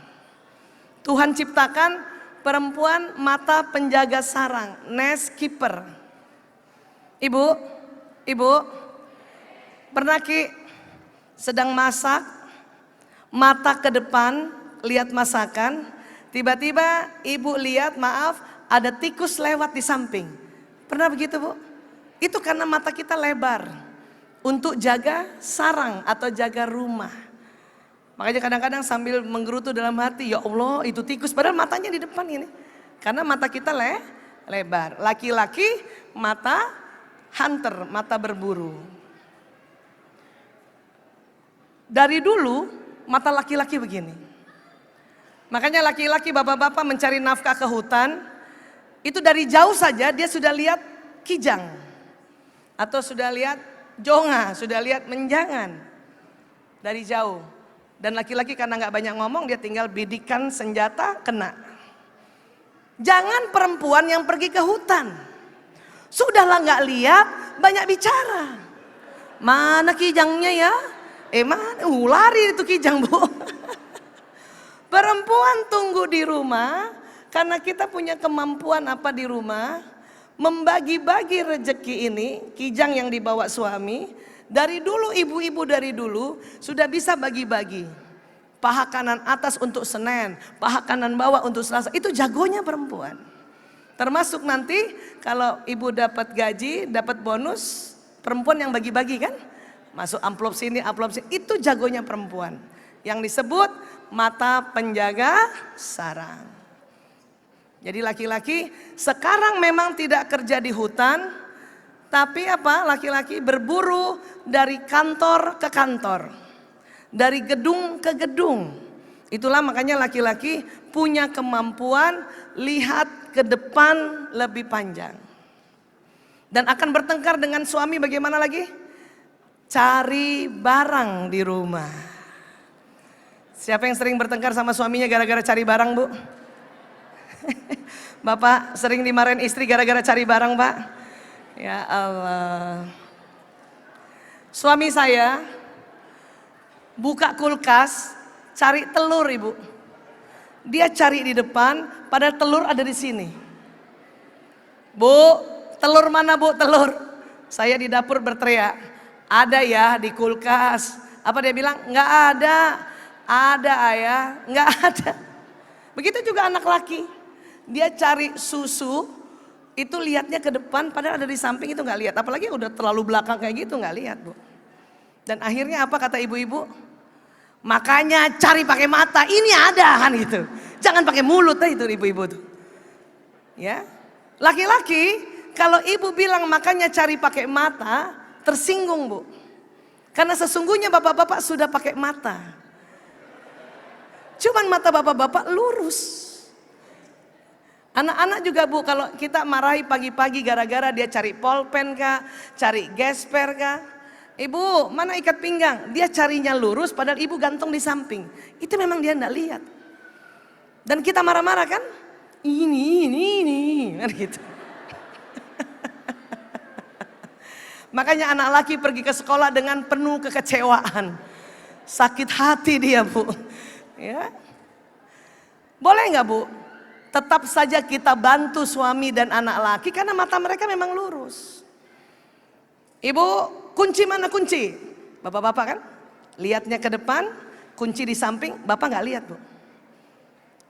Tuhan ciptakan perempuan mata penjaga sarang, nest keeper. Ibu, pernah Ki sedang masak, mata ke depan, lihat masakan, tiba-tiba ibu lihat, maaf, ada tikus lewat di samping. Pernah begitu Bu? Itu karena mata kita lebar untuk jaga sarang atau jaga rumah. Makanya kadang-kadang sambil menggerutu dalam hati, ya Allah itu tikus, padahal matanya di depan ini. Karena mata kita lebar. Laki-laki mata hunter, mata berburu. Dari dulu mata laki-laki begini. Makanya laki-laki bapak-bapak mencari nafkah ke hutan, itu dari jauh saja dia sudah lihat kijang. Atau sudah lihat jonga, sudah lihat menjangan. Dari jauh. Dan laki-laki karena nggak banyak ngomong, dia tinggal bidikan senjata, kena. Jangan perempuan yang pergi ke hutan. Sudahlah nggak lihat, banyak bicara. Mana kijangnya ya? Mana? Lari itu kijang Bu. Perempuan tunggu di rumah, karena kita punya kemampuan apa di rumah, membagi-bagi rezeki ini, kijang yang dibawa suami. Dari dulu ibu-ibu dari dulu sudah bisa bagi-bagi. Paha kanan atas untuk Senin, paha kanan bawah untuk Selasa. Itu jagonya perempuan. Termasuk nanti kalau ibu dapat gaji, dapat bonus, perempuan yang bagi-bagi kan? Masuk amplop sini, amplop sini. Itu jagonya perempuan. Yang disebut mata penjaga sarang. Jadi laki-laki sekarang memang tidak kerja di hutan, tapi apa? Laki-laki berburu dari kantor ke kantor, dari gedung ke gedung. Itulah makanya laki-laki punya kemampuan lihat ke depan lebih panjang. Dan akan bertengkar dengan suami bagaimana lagi? Cari barang di rumah. Siapa yang sering bertengkar sama suaminya gara-gara cari barang Bu? Bapak sering dimarahin istri gara-gara cari barang Pak? Ya Allah. Suami saya buka kulkas cari telur Ibu. Dia cari di depan, padahal telur ada di sini. Bu, telur mana Bu? Telur. Saya di dapur berteriak, ada ya di kulkas. Apa dia bilang? Nggak ada. Ada ayah, nggak ada. Begitu juga anak laki. Dia cari susu. Itu lihatnya ke depan padahal ada di samping itu nggak lihat. Apalagi udah terlalu belakang kayak gitu nggak lihat Bu. Dan akhirnya apa kata ibu-ibu? Makanya cari pakai mata, ini ada kan gitu. Jangan pakai mulut itu ibu-ibu tuh. Ya. Laki-laki kalau ibu bilang makanya cari pakai mata, tersinggung Bu. Karena sesungguhnya bapak-bapak sudah pakai mata. Cuman mata bapak-bapak lurus. Anak-anak juga Bu, kalau kita marahi pagi-pagi gara-gara dia cari pulpen kah, cari gesper kah. Ibu, mana ikat pinggang? Dia carinya lurus padahal ibu gantung di samping. Itu memang dia enggak lihat. Dan kita marah-marah kan? Ini, kan gitu. Makanya anak laki pergi ke sekolah dengan penuh kekecewaan. Sakit hati dia Bu. Ya. Boleh nggak Bu? Tetap saja kita bantu suami dan anak laki karena mata mereka memang lurus. Ibu, kunci mana kunci? Bapak-bapak kan? Lihatnya ke depan, kunci di samping, bapak nggak lihat Bu.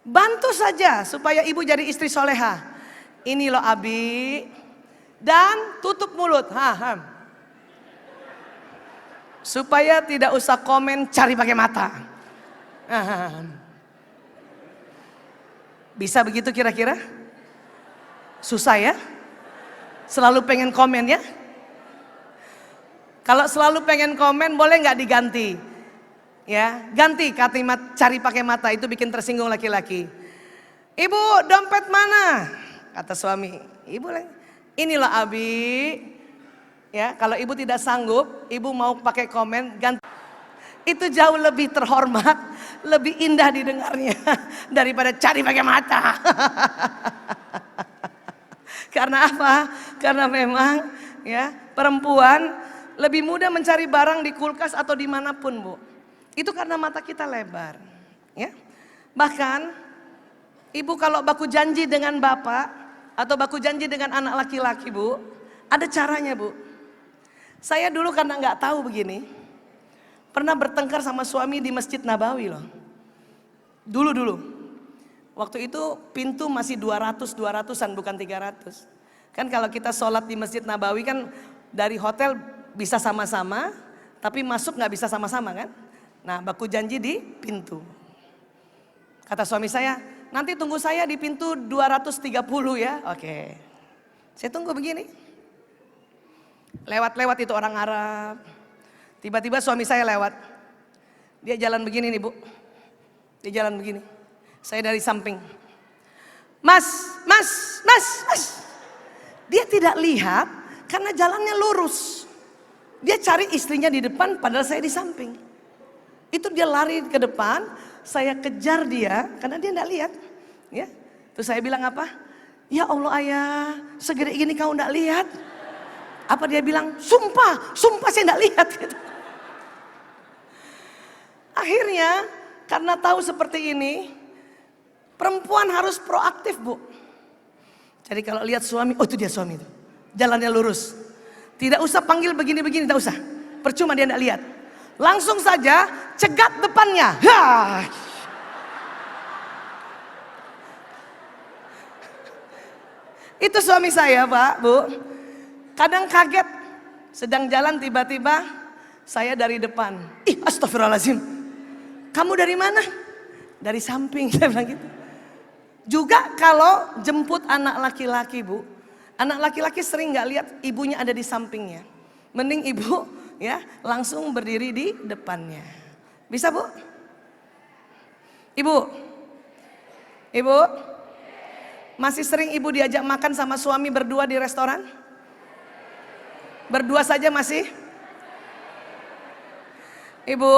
Bantu saja supaya ibu jadi istri soleha. Ini loh Abi. Dan tutup mulut. Supaya tidak usah komen cari pakai mata. Bisa begitu kira-kira? Susah ya? Selalu pengen komen ya? Kalau selalu pengen komen boleh nggak diganti? Ya, ganti kalimat cari pakai mata itu bikin tersinggung laki-laki. Ibu, dompet mana? Kata suami. Ibu lagi. Inilah Abi. Ya, kalau ibu tidak sanggup, ibu mau pakai komen ganti. Itu jauh lebih terhormat, lebih indah didengarnya daripada cari pakai mata. Karena apa? Karena memang ya perempuan lebih mudah mencari barang di kulkas atau dimanapun Bu. Itu karena mata kita lebar. Ya. Bahkan Ibu kalau baku janji dengan bapak atau baku janji dengan anak laki-laki Bu, ada caranya Bu. Saya dulu karena nggak tahu begini, pernah bertengkar sama suami di Masjid Nabawi loh. Dulu. Waktu itu pintu masih 200-200an bukan 300. Kan kalau kita sholat di Masjid Nabawi kan dari hotel bisa sama-sama, tapi masuk nggak bisa sama-sama kan. Nah baku janji di pintu. Kata suami saya, nanti tunggu saya di pintu 230 ya. Oke. Saya tunggu begini. Lewat-lewat itu orang Arab. Tiba-tiba suami saya lewat. Dia jalan begini nih Bu. Dia jalan begini. Saya dari samping. Mas. Dia tidak lihat karena jalannya lurus. Dia cari istrinya di depan padahal saya di samping. Itu dia lari ke depan, saya kejar dia karena dia tidak lihat. Ya. Terus saya bilang apa? Ya Allah ayah, segede gini kau tidak lihat. Apa dia bilang? Sumpah saya tidak lihat. Gitu. Akhirnya karena tahu seperti ini, perempuan harus proaktif Bu. Jadi kalau lihat suami, oh itu dia suami itu. Jalannya lurus. Tidak usah panggil begini-begini, tidak usah. Percuma dia tidak lihat. Langsung saja cegat depannya. Hah. Itu suami saya Pak, Bu. Kadang kaget. Sedang jalan tiba-tiba saya dari depan. Ih astagfirullahaladzim. Kamu dari mana? Dari samping, saya bilang gitu. Juga kalau jemput anak laki-laki Bu, anak laki-laki sering nggak lihat ibunya ada di sampingnya. Mending ibu ya langsung berdiri di depannya. Bisa Bu? Ibu, masih sering ibu diajak makan sama suami berdua di restoran? Berdua saja masih? Ibu,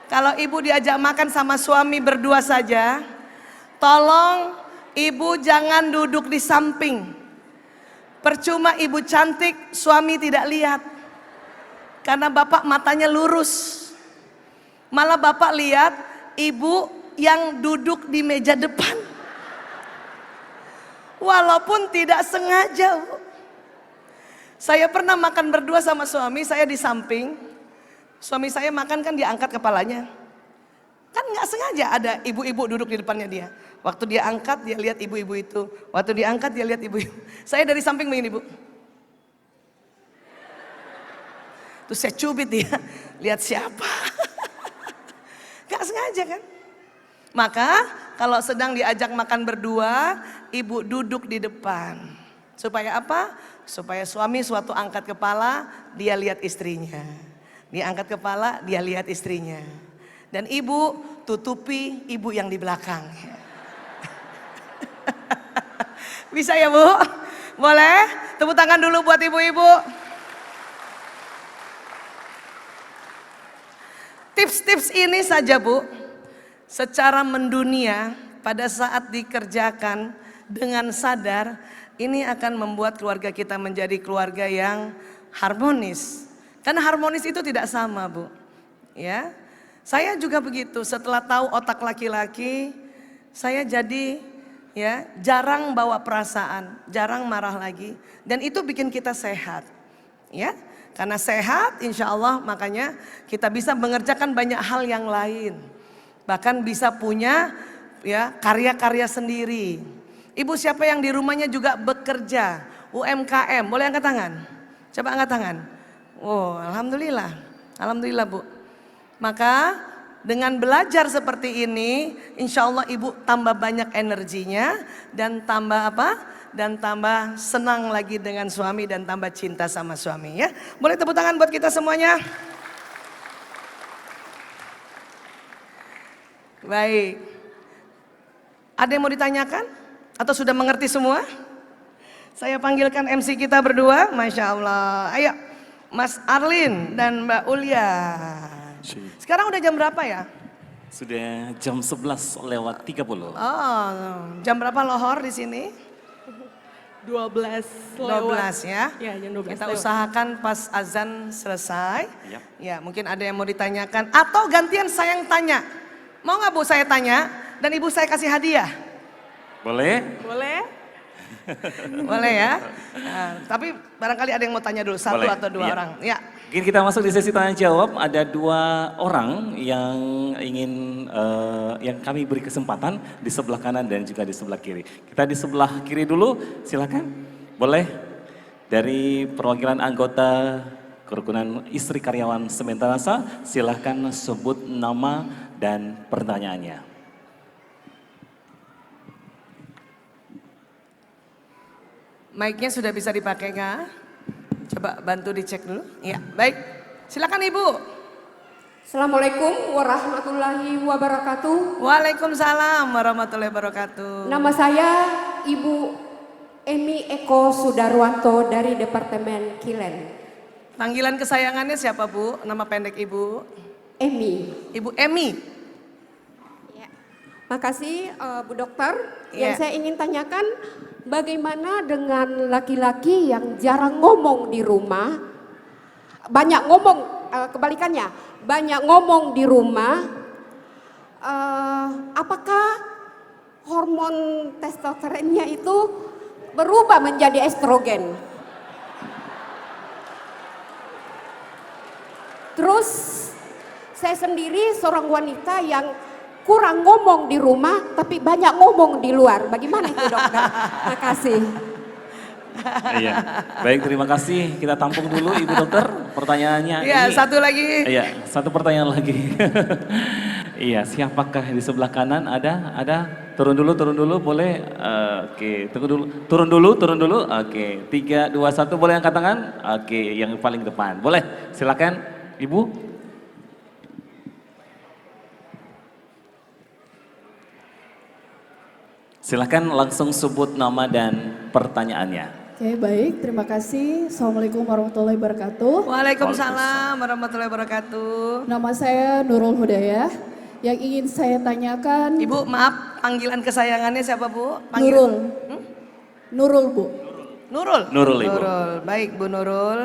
kalau ibu diajak makan sama suami berdua saja, tolong ibu jangan duduk di samping. Percuma ibu cantik, suami tidak lihat. Karena bapak matanya lurus. Malah bapak lihat ibu yang duduk di meja depan. Walaupun tidak sengaja. Saya pernah makan berdua sama suami, saya di samping. Suami saya makan kan diangkat kepalanya. Kan nggak sengaja ada ibu-ibu duduk di depannya dia. Waktu dia angkat dia lihat ibu-ibu itu. Waktu dia angkat dia lihat ibu-ibu. Saya dari samping begini Bu. Terus saya cubit dia. Lihat siapa. Gak sengaja kan. Maka kalau sedang diajak makan berdua, ibu duduk di depan. Supaya apa? Supaya suami suatu angkat kepala, dia lihat istrinya. Dia angkat kepala, dia lihat istrinya. Dan ibu tutupi ibu yang di belakang. Bisa ya Bu? Boleh? Tepuk tangan dulu buat ibu-ibu. Tips-tips ini saja Bu, secara mendunia pada saat dikerjakan dengan sadar, ini akan membuat keluarga kita menjadi keluarga yang harmonis. Karena harmonis itu tidak sama Bu. Ya, saya juga begitu. Setelah tahu otak laki-laki, saya jadi ya jarang bawa perasaan, jarang marah lagi. Dan itu bikin kita sehat. Ya, karena sehat insya Allah makanya kita bisa mengerjakan banyak hal yang lain. Bahkan bisa punya ya karya-karya sendiri. Ibu siapa yang di rumahnya juga bekerja, UMKM, boleh angkat tangan? Coba angkat tangan. Oh alhamdulillah, alhamdulillah Bu. Maka dengan belajar seperti ini, insya Allah ibu tambah banyak energinya dan tambah apa? Dan tambah senang lagi dengan suami dan tambah cinta sama suami ya. Boleh tepuk tangan buat kita semuanya. Baik. Ada yang mau ditanyakan? Atau sudah mengerti semua? Saya panggilkan MC kita berdua, Masya Allah. Ayo, Mas Arlin dan Mbak Ulia. Sekarang udah jam berapa ya? Sudah jam 11:30. Oh, jam berapa lohor di sini? 12 12 ya. Ya, jam 12 Kita lewat. usahakan pas azan selesai. Yap. Ya, mungkin ada yang mau ditanyakan atau gantian saya yang tanya. Mau nggak Bu saya tanya dan Ibu saya kasih hadiah? Boleh? Boleh? Boleh ya? Nah, tapi barangkali ada yang mau tanya dulu, satu Boleh, atau dua iya. orang. Ya. Mungkin kita masuk di sesi tanya jawab. Ada 2 orang yang ingin yang kami beri kesempatan di sebelah kanan dan juga di sebelah kiri. Kita di sebelah kiri dulu, silakan. Boleh? Dari perwakilan anggota Kerukunan Istri Karyawan Sementarasa, silahkan sebut nama dan pertanyaannya. Mic-nya sudah bisa dipakai nggak? Coba bantu dicek dulu. Ya, baik. Silakan Ibu. Assalamualaikum warahmatullahi wabarakatuh. Waalaikumsalam warahmatullahi wabarakatuh. Nama saya Ibu Emi Eko Sudarwanto dari Departemen Kilen. Panggilan kesayangannya siapa Bu? Nama pendek Ibu? Emi. Ibu Emi. Ya. Makasih Bu Dokter. Ya. Yang saya ingin tanyakan, bagaimana dengan laki-laki yang jarang ngomong di rumah? Banyak ngomong, kebalikannya, banyak ngomong di rumah. Apakah hormon testosteronnya itu berubah menjadi estrogen? Terus saya sendiri seorang wanita yang kurang ngomong di rumah tapi banyak ngomong di luar. Bagaimana itu dokter? Makasih. Iya. Baik, terima kasih. Kita tampung dulu Ibu Dokter pertanyaannya. Iya, Ini- satu lagi. Iya, satu pertanyaan lagi. Iya, siapakah di sebelah kanan? Ada? Turun dulu, boleh? Oke, tunggu dulu. Turun dulu. Oke, 3, 2, 1, boleh angkat tangan? Oke, yang paling depan. Boleh, silakan Ibu. Silakan langsung sebut nama dan pertanyaannya. Oke, baik. Terima kasih. Assalamualaikum warahmatullahi wabarakatuh. Waalaikumsalam warahmatullahi wabarakatuh. Nama saya Nurul Hudayah. Yang ingin saya tanyakan, Ibu, maaf, panggilan kesayangannya siapa Bu? Nurul. Nurul, Bu. Nurul. Nurul, Ibu. Nurul. Baik Bu Nurul.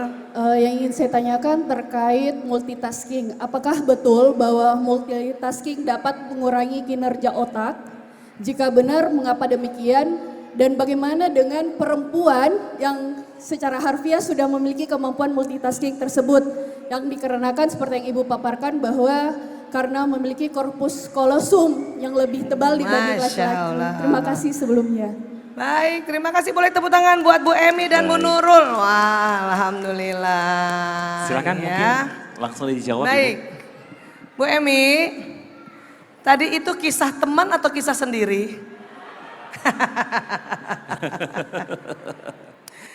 Yang ingin saya tanyakan terkait multitasking. Apakah betul bahwa multitasking dapat mengurangi kinerja otak? Jika benar, mengapa demikian? Dan bagaimana dengan perempuan yang secara harfiah sudah memiliki kemampuan multitasking tersebut? Yang dikarenakan seperti yang Ibu paparkan bahwa karena memiliki korpus kolosum yang lebih tebal dibanding Masya laki-laki. Allah. Terima kasih sebelumnya. Baik, terima kasih. Boleh tepuk tangan buat Bu Emi dan Bu Baik. Nurul. Wah, alhamdulillah. Silakan Ya. mungkin langsung dijawab. Baik. Ibu. Bu Emi, tadi itu kisah teman atau kisah sendiri?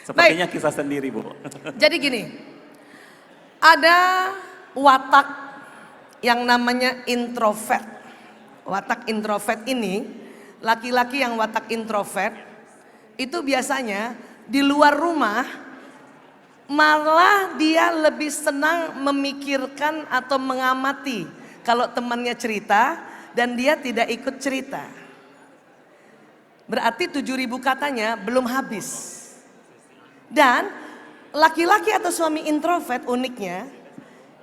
Sepertinya kisah sendiri, Bu. Jadi gini, ada watak yang namanya introvert. Watak introvert ini, laki-laki yang watak introvert, itu biasanya di luar rumah malah dia lebih senang memikirkan atau mengamati kalau temannya cerita dan dia tidak ikut cerita. Berarti 7.000 katanya belum habis. Dan laki-laki atau suami introvert uniknya,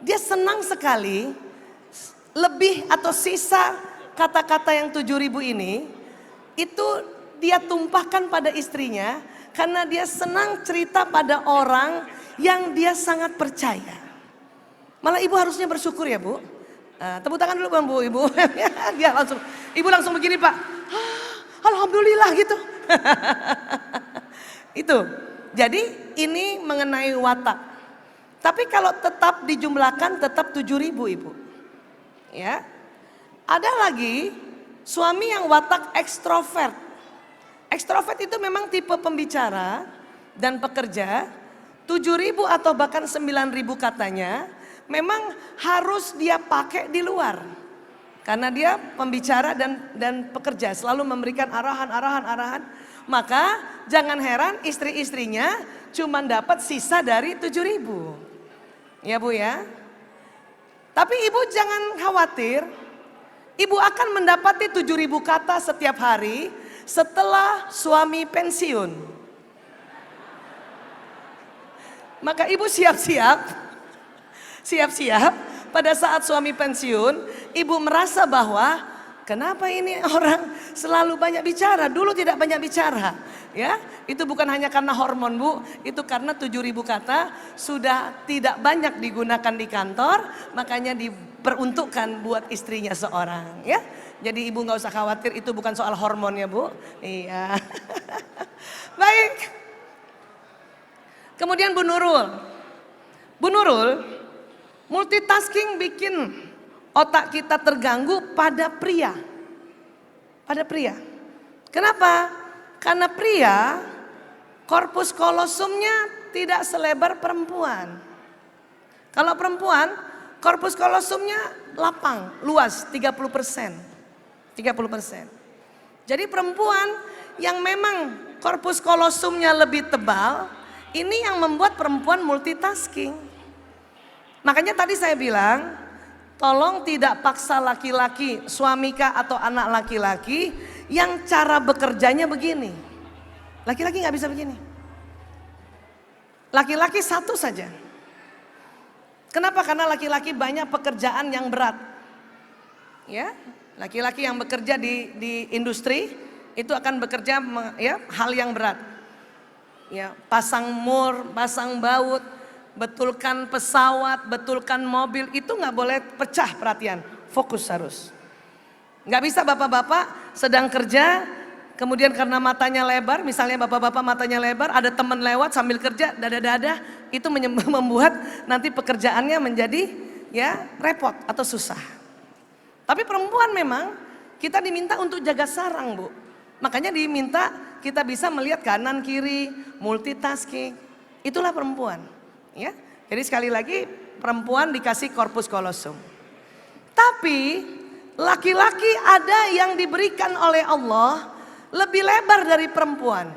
dia senang sekali lebih atau sisa kata-kata yang 7.000 ini, itu dia tumpahkan pada istrinya karena dia senang cerita pada orang yang dia sangat percaya. Malah ibu harusnya bersyukur ya Bu. Tepuk tangan dulu Bang Bu, Ibu. Dia langsung, Ibu langsung begini Pak. Alhamdulillah gitu. Itu. Jadi ini mengenai watak. Tapi kalau tetap dijumlahkan tetap 7.000 Ibu. Ya. Ada lagi suami yang watak ekstrovert. Ekstrovert itu memang tipe pembicara dan pekerja. 7.000 atau bahkan 9.000 katanya memang harus dia pakai di luar. Karena dia pembicara dan pekerja, selalu memberikan arahan. Maka jangan heran istri-istrinya cuma dapat sisa dari 7.000. Ya Bu ya. Tapi ibu jangan khawatir. Ibu akan mendapati 7.000 kata setiap hari setelah suami pensiun. Maka ibu siap-siap pada saat suami pensiun, ibu merasa bahwa kenapa ini orang selalu banyak bicara? Dulu tidak banyak bicara, ya. Itu bukan hanya karena hormon, Bu. Itu karena 7.000 kata sudah tidak banyak digunakan di kantor, makanya diperuntukkan buat istrinya seorang, ya. Jadi ibu nggak usah khawatir, itu bukan soal hormonnya, Bu. Iya. Baik. Kemudian Bu Nurul. Bu Nurul, multitasking bikin otak kita terganggu pada pria. Pada pria. Kenapa? Karena pria korpus kolosumnya tidak selebar perempuan. Kalau perempuan korpus kolosumnya lapang, luas 30%. 30%. Jadi perempuan yang memang korpus kolosumnya lebih tebal, ini yang membuat perempuan multitasking. Makanya tadi saya bilang, tolong tidak paksa laki-laki, suami kah atau anak laki-laki yang cara bekerjanya begini. Laki-laki nggak bisa begini. Laki-laki satu saja. Kenapa? Karena laki-laki banyak pekerjaan yang berat. Ya, laki-laki yang bekerja di industri itu akan bekerja ya hal yang berat. Ya, pasang mur, pasang baut, betulkan pesawat, betulkan mobil, itu nggak boleh pecah perhatian, fokus harus. Nggak bisa bapak-bapak sedang kerja, kemudian karena matanya lebar, misalnya bapak-bapak matanya lebar, ada teman lewat sambil kerja, dada-dada, itu membuat nanti pekerjaannya menjadi ya repot atau susah. Tapi perempuan memang kita diminta untuk jaga sarang, Bu. Makanya diminta kita bisa melihat kanan kiri, multitasking. Itulah perempuan. Ya, jadi sekali lagi perempuan dikasih korpus kolosum. Tapi laki-laki ada yang diberikan oleh Allah lebih lebar dari perempuan.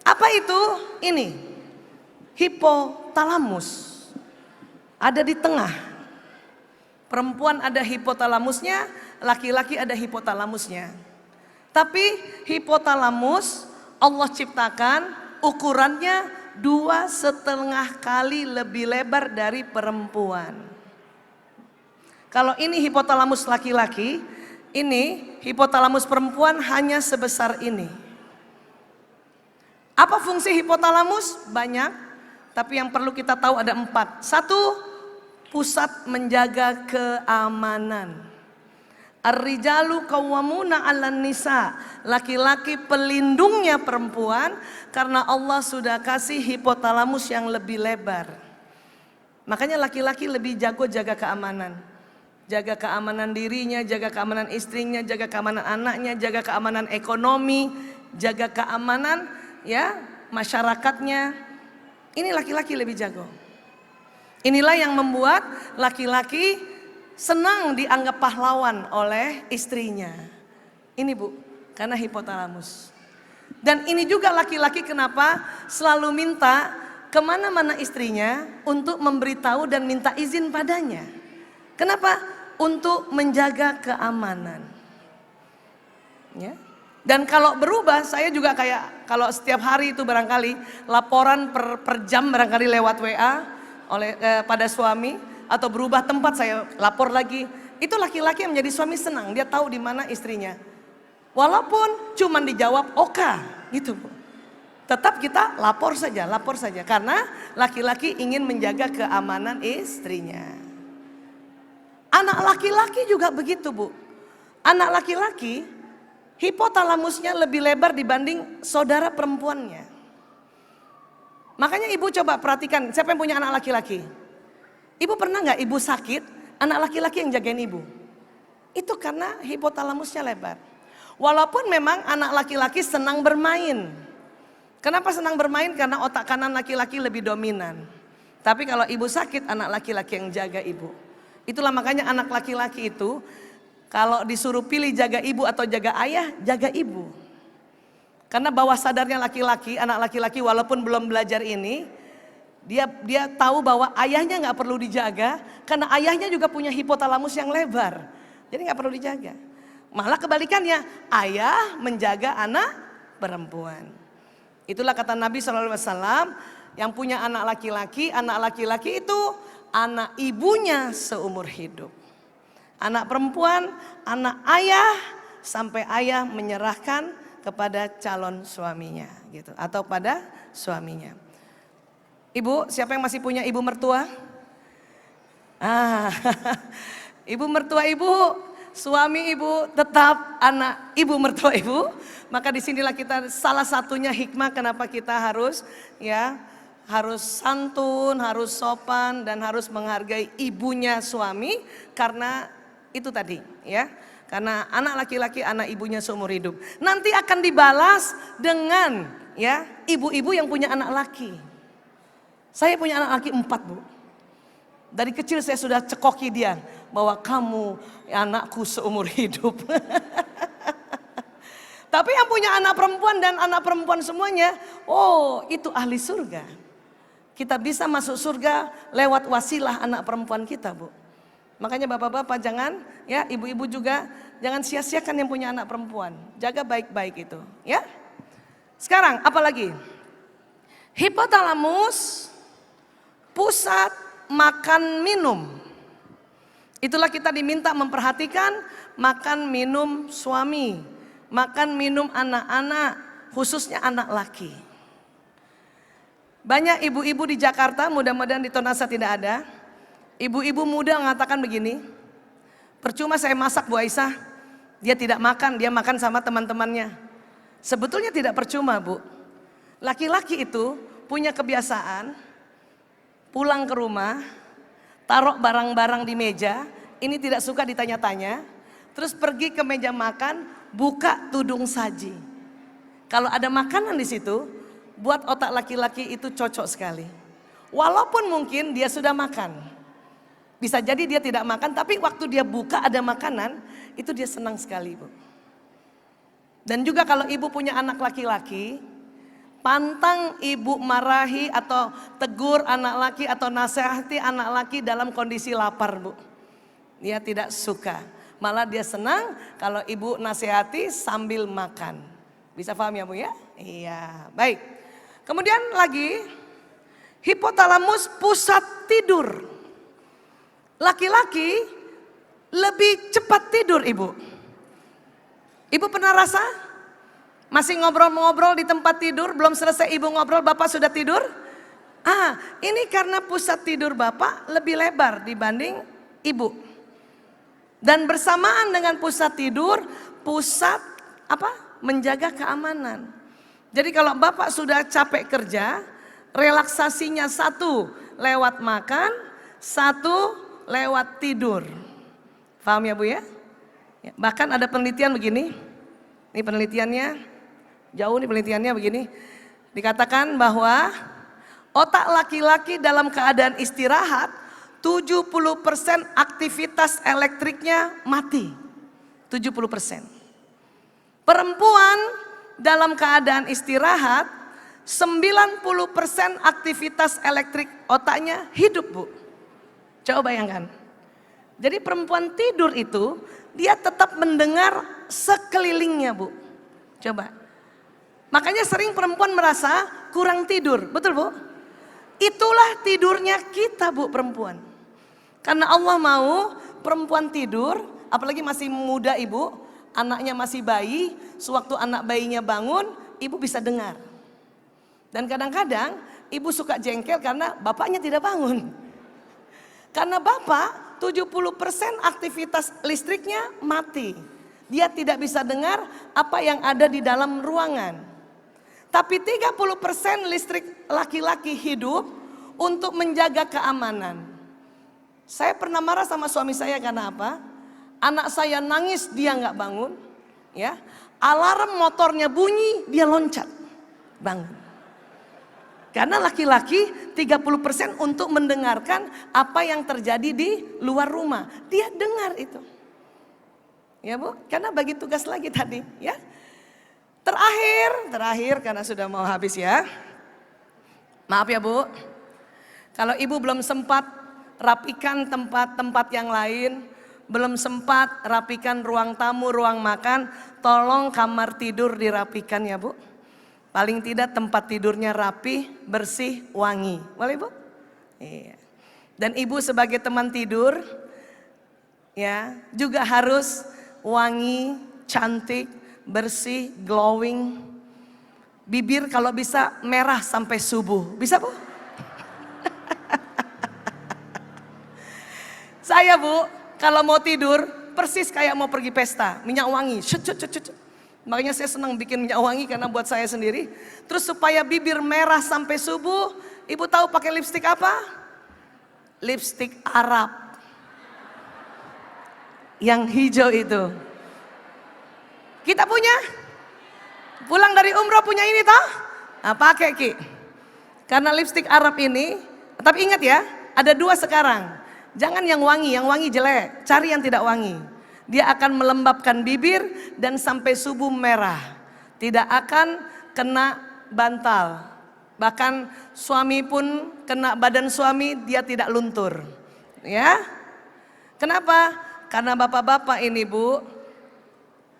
Apa itu? Ini hipotalamus. Ada di tengah. Perempuan ada hipotalamusnya, laki-laki ada hipotalamusnya. Tapi hipotalamus Allah ciptakan ukurannya 2,5 kali lebih lebar dari perempuan. Kalau ini hipotalamus laki-laki, ini hipotalamus perempuan hanya sebesar ini. Apa fungsi hipotalamus? Banyak, tapi yang perlu kita tahu ada 4. 1, pusat menjaga keamanan. Ar-rijalu qawwamuna 'alan nisa. Laki-laki pelindungnya perempuan karena Allah sudah kasih hipotalamus yang lebih lebar. Makanya laki-laki lebih jago jaga keamanan. Jaga keamanan dirinya, jaga keamanan istrinya, jaga keamanan anaknya, jaga keamanan ekonomi, jaga keamanan ya masyarakatnya. Ini laki-laki lebih jago. Inilah yang membuat laki-laki senang dianggap pahlawan oleh istrinya. Ini Bu, karena hipotalamus. Dan ini juga laki-laki kenapa selalu minta kemana-mana istrinya untuk memberitahu dan minta izin padanya. Kenapa? Untuk menjaga keamanan. Ya. Dan kalau berubah, saya juga kayak kalau setiap hari itu barangkali laporan per jam barangkali lewat WA oleh pada suami. Atau berubah tempat saya lapor lagi. Itu laki-laki yang menjadi suami senang. Dia tahu di mana istrinya. Walaupun cuman dijawab oka gitu. Tetap kita lapor saja. Karena laki-laki ingin menjaga keamanan istrinya. Anak laki-laki juga begitu Bu. Anak laki-laki hipotalamusnya lebih lebar dibanding saudara perempuannya. Makanya ibu coba perhatikan siapa yang punya anak laki-laki. Ibu pernah nggak ibu sakit, anak laki-laki yang jagain ibu? Itu karena hipotalamusnya lebar. Walaupun memang anak laki-laki senang bermain. Kenapa senang bermain? Karena otak kanan laki-laki lebih dominan. Tapi kalau ibu sakit, anak laki-laki yang jaga ibu. Itulah makanya anak laki-laki itu kalau disuruh pilih jaga ibu atau jaga ayah, jaga ibu. Karena bawah sadarnya laki-laki, anak laki-laki walaupun belum belajar ini, dia tahu bahwa ayahnya nggak perlu dijaga karena ayahnya juga punya hipotalamus yang lebar. Jadi nggak perlu dijaga. Malah kebalikannya, ayah menjaga anak perempuan. Itulah kata Nabi SAW, yang punya anak laki-laki itu anak ibunya seumur hidup. Anak perempuan, anak ayah sampai ayah menyerahkan kepada calon suaminya gitu atau pada suaminya. Ibu, siapa yang masih punya ibu mertua? Ibu mertua ibu, suami ibu tetap anak ibu mertua ibu. Maka disinilah kita salah satunya hikmah kenapa kita harus harus santun, harus sopan dan harus menghargai ibunya suami karena itu tadi ya. Karena anak laki-laki anak ibunya seumur hidup. Nanti akan dibalas dengan ibu-ibu yang punya anak laki. Saya punya anak laki 4 Bu. Dari kecil saya sudah cekoki dia bahwa kamu anakku seumur hidup. Tapi yang punya anak perempuan dan anak perempuan semuanya, oh itu ahli surga. Kita bisa masuk surga lewat wasilah anak perempuan kita Bu. Makanya bapak-bapak jangan ibu-ibu juga jangan sia-siakan yang punya anak perempuan. Jaga baik-baik itu ya. Sekarang apalagi? Hipotalamus, pusat makan minum. Itulah kita diminta memperhatikan makan minum suami, makan minum anak-anak, khususnya anak laki. Banyak ibu-ibu di Jakarta, mudah-mudahan di Tonasa tidak ada. Ibu-ibu muda mengatakan begini, percuma saya masak Bu Aisyah, dia tidak makan, dia makan sama teman-temannya. Sebetulnya tidak percuma Bu. Laki-laki itu punya kebiasaan pulang ke rumah, taruh barang-barang di meja, ini tidak suka ditanya-tanya, terus pergi ke meja makan, buka tudung saji. Kalau ada makanan di situ, buat otak laki-laki itu cocok sekali. Walaupun mungkin dia sudah makan. Bisa jadi dia tidak makan, tapi waktu dia buka ada makanan, itu dia senang sekali Bu. Dan juga kalau ibu punya anak laki-laki, pantang ibu marahi atau tegur anak laki atau nasihati anak laki dalam kondisi lapar Bu. Dia tidak suka, malah dia senang kalau ibu nasihati sambil makan. Bisa paham ya Bu ya? Iya, baik. Kemudian lagi, hipotalamus pusat tidur. Laki-laki lebih cepat tidur ibu. Ibu pernah rasa? Masih ngobrol-ngobrol di tempat tidur, belum selesai ibu ngobrol, bapak sudah tidur? Ini karena pusat tidur bapak lebih lebar dibanding ibu. Dan bersamaan dengan pusat tidur, pusat menjaga keamanan. Jadi kalau bapak sudah capek kerja, relaksasinya 1 lewat makan, 1 lewat tidur. Paham ya Bu ya? Bahkan ada penelitian begini. Ini penelitiannya, jauh nih penelitiannya begini. Dikatakan bahwa otak laki-laki dalam keadaan istirahat 70% aktivitas elektriknya mati. 70%. Perempuan dalam keadaan istirahat 90% aktivitas elektrik otaknya hidup Bu. Coba bayangkan. Jadi perempuan tidur itu dia tetap mendengar sekelilingnya Bu. Coba. Makanya sering perempuan merasa kurang tidur. Betul Bu? Itulah tidurnya kita Bu perempuan. Karena Allah mau perempuan tidur, apalagi masih muda ibu, anaknya masih bayi, sewaktu anak bayinya bangun, ibu bisa dengar. Dan kadang-kadang ibu suka jengkel karena bapaknya tidak bangun. Karena bapak 70% aktivitas listriknya mati. Dia tidak bisa dengar apa yang ada di dalam ruangan. Tapi 30% listrik laki-laki hidup untuk menjaga keamanan. Saya pernah marah sama suami saya karena apa? Anak saya nangis dia nggak bangun. Ya, alarm motornya bunyi dia loncat bangun. Karena laki-laki 30% untuk mendengarkan apa yang terjadi di luar rumah. Dia dengar itu. Ya Bu, karena bagi tugas lagi tadi ya. Terakhir karena sudah mau habis ya. Maaf ya Bu. Kalau ibu belum sempat rapikan tempat-tempat yang lain, belum sempat rapikan ruang tamu, ruang makan, tolong kamar tidur dirapikan ya Bu. Paling tidak tempat tidurnya rapi, bersih, wangi. Boleh Bu? Iya. Dan ibu sebagai teman tidur ya juga harus wangi, cantik, bersih, glowing. Bibir kalau bisa merah sampai subuh. Bisa Bu? Saya Bu, kalau mau tidur persis kayak mau pergi pesta, minyak wangi. Shut, shut, shut, shut. Makanya saya senang bikin minyak wangi karena buat saya sendiri. Terus supaya bibir merah sampai subuh, Ibu tahu pakai lipstik apa? Lipstik Arab. Yang hijau itu. Kita punya? Pulang dari umroh punya ini toh? Nah, pakai Ki. Karena lipstik Arab ini, tapi ingat ya, ada 2 sekarang. Jangan yang wangi jelek, cari yang tidak wangi. Dia akan melembabkan bibir dan sampai subuh merah. Tidak akan kena bantal. Bahkan suami pun kena badan suami dia tidak luntur. Ya. Kenapa? Karena bapak-bapak ini Bu,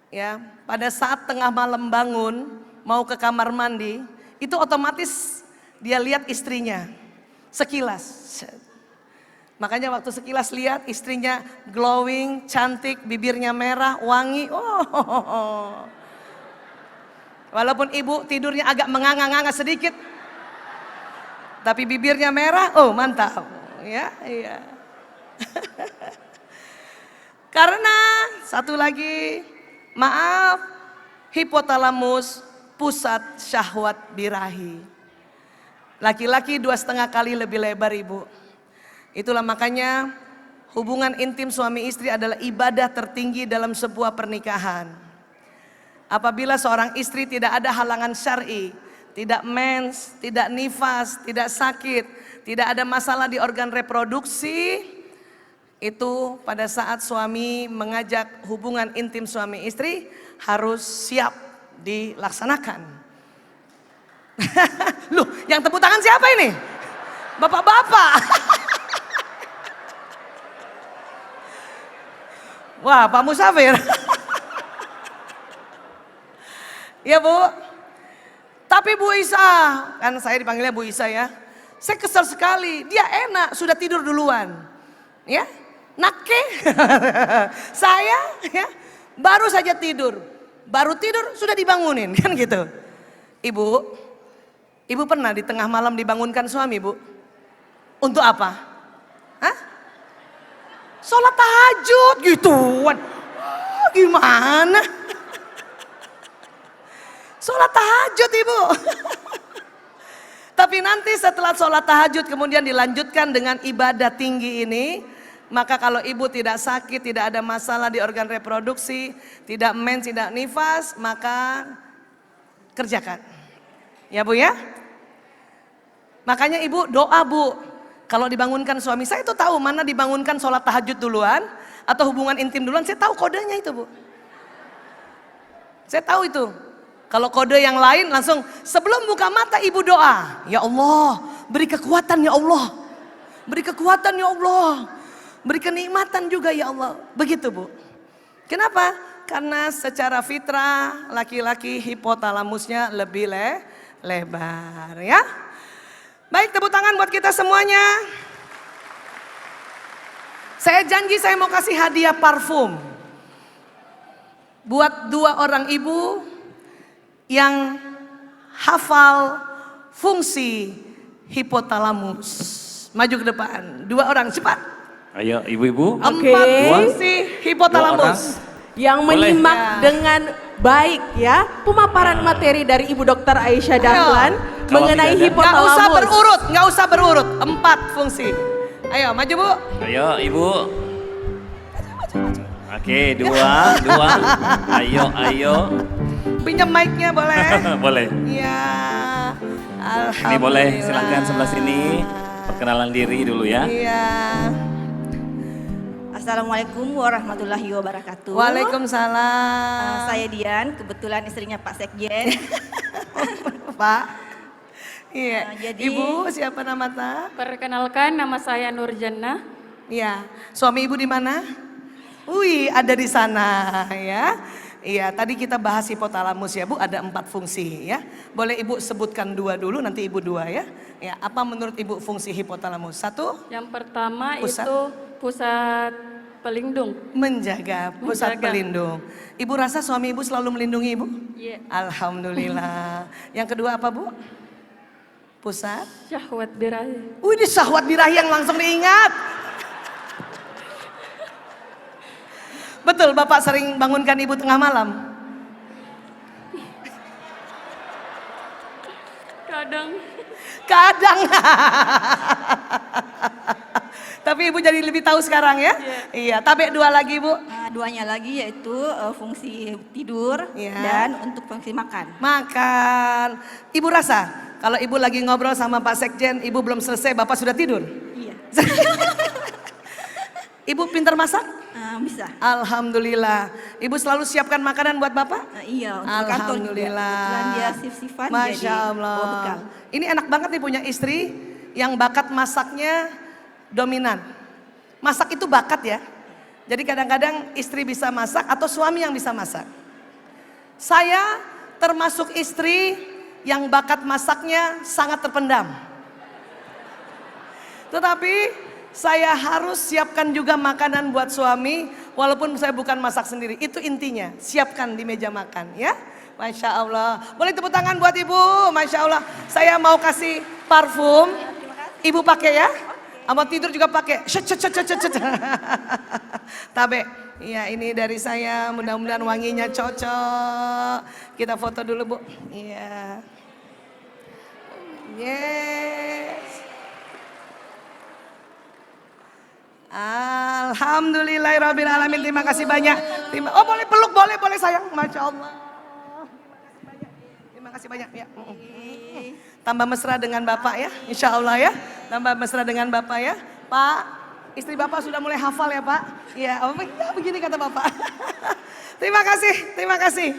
ya, pada saat tengah malam bangun mau ke kamar mandi, itu otomatis dia lihat istrinya sekilas. Makanya waktu sekilas lihat istrinya glowing, cantik, bibirnya merah, wangi. Oh. Walaupun ibu tidurnya agak menganga-nganga sedikit, tapi bibirnya merah, oh mantap. Ya, iya. Karena satu lagi, maaf, hipotalamus pusat syahwat birahi. Laki-laki 2,5 kali lebih lebar Ibu. Itulah makanya hubungan intim suami istri adalah ibadah tertinggi dalam sebuah pernikahan. Apabila seorang istri tidak ada halangan syar'i, tidak mens, tidak nifas, tidak sakit, tidak ada masalah di organ reproduksi, itu pada saat suami mengajak hubungan intim suami istri harus siap dilaksanakan. Loh, yang tepuk tangan siapa ini? Bapak-bapak. Wah, Pak Musafir. Ya Bu. Tapi Bu Isa, kan saya dipanggilnya Bu Isa ya. Saya kesal sekali, dia enak sudah tidur duluan. Ya, nake. Saya ya baru saja tidur. Baru tidur sudah dibangunin kan gitu. Ibu pernah di tengah malam dibangunkan suami Bu? Untuk apa? Hah? Sholat tahajud gituan. Oh, gimana? Sholat tahajud Ibu. Tapi nanti setelah sholat tahajud kemudian dilanjutkan dengan ibadah tinggi ini. Maka kalau ibu tidak sakit, tidak ada masalah di organ reproduksi, tidak mens, tidak nifas, maka kerjakan. Ya Bu ya? Makanya ibu doa Bu. Kalau dibangunkan suami, saya itu tahu mana dibangunkan sholat tahajud duluan atau hubungan intim duluan, saya tahu kodenya itu Bu. Saya tahu itu. Kalau kode yang lain langsung sebelum buka mata ibu doa. Ya Allah, beri kekuatan ya Allah. Beri kekuatan ya Allah. Beri kenikmatan juga ya Allah. Begitu Bu. Kenapa? Karena secara fitrah laki-laki hipotalamusnya lebih lebar ya. Baik, tepuk tangan buat kita semuanya. Saya janji saya mau kasih hadiah parfum. Buat 2 orang ibu yang hafal fungsi hipotalamus. Maju ke depan, 2 orang cepat. Ayo ibu-ibu. 4 Oke. fungsi hipotalamus. Yang Boleh. menyimak Ya. dengan baik ya pemaparan materi dari Ibu Dr. Aisyah Dahlan Kalau mengenai tidak ada- Nggak usah hipotalamus. berurut, nggak usah berurut. 4 fungsi. Ayo maju Bu. Ayo ibu. Oke, 2. Ayo. Pinjam mic-nya boleh? Boleh. Iya. Ini boleh, Alhamdulillah. silakan sebelah sini. Perkenalan diri dulu ya. Iya. Assalamualaikum warahmatullahi wabarakatuh. Waalaikumsalam. Saya Dian, kebetulan istrinya Pak Sekjen. Pak. Iya. jadi- Ibu siapa nama ta? Perkenalkan, nama saya Nur Jannah. Iya. Suami ibu di mana? Wih, ada di sana ya. Iya, tadi kita bahas hipotalamus ya Bu, ada 4 fungsi ya. Boleh Ibu sebutkan 2 dulu, nanti Ibu 2 ya. Ya, apa menurut Ibu fungsi hipotalamus? 1? Yang pertama Pusat. itu pusat pelindung. Menjaga pusat Menjaga. pelindung. Ibu rasa suami ibu selalu melindungi ibu? Iya. Alhamdulillah. Yang kedua apa bu? Pusat? Syahwat birahi. Wih, syahwat birahi yang langsung diingat. Betul, Bapak sering bangunkan ibu tengah malam? Kadang Kadang. Tapi ibu jadi lebih tahu sekarang ya? Iya, tabek dua lagi bu. Duanya lagi yaitu fungsi tidur Iya. dan untuk fungsi makan. Makan. Ibu rasa kalau ibu lagi ngobrol sama Pak Sekjen, ibu belum selesai, Bapak sudah tidur? Iya. Ibu pintar masak? Bisa. Alhamdulillah. Ibu selalu siapkan makanan buat Bapak? Iya, untuk kantor juga. Alhamdulillah. Kebetulan dia shift-shiftan jadi Masya Allah. bawa bekal. Ini enak banget nih punya istri yang bakat masaknya dominan. Masak itu bakat ya. Jadi kadang-kadang istri bisa masak atau suami yang bisa masak. Saya termasuk istri yang bakat masaknya sangat terpendam. Tetapi saya harus siapkan juga makanan buat suami walaupun saya bukan masak sendiri. Itu intinya, siapkan di meja makan ya. Masya Allah. Boleh tepuk tangan buat ibu, Masya Allah. Saya mau kasih parfum, ibu pakai ya. Sama tidur juga pakai. Tabe, ya ini dari saya, mudah-mudahan wanginya cocok. Kita foto dulu bu. Iya. Yes. Alhamdulillahirrabbilalamin. Terima kasih banyak. Oh boleh peluk, boleh sayang. Masya Allah. Terima kasih banyak ya. Tambah mesra dengan Bapak ya, insya Allah ya. Tambah mesra dengan Bapak ya. Pak, istri Bapak sudah mulai hafal ya Pak. Iya, ya, begini kata Bapak. Terima kasih. Terima kasih.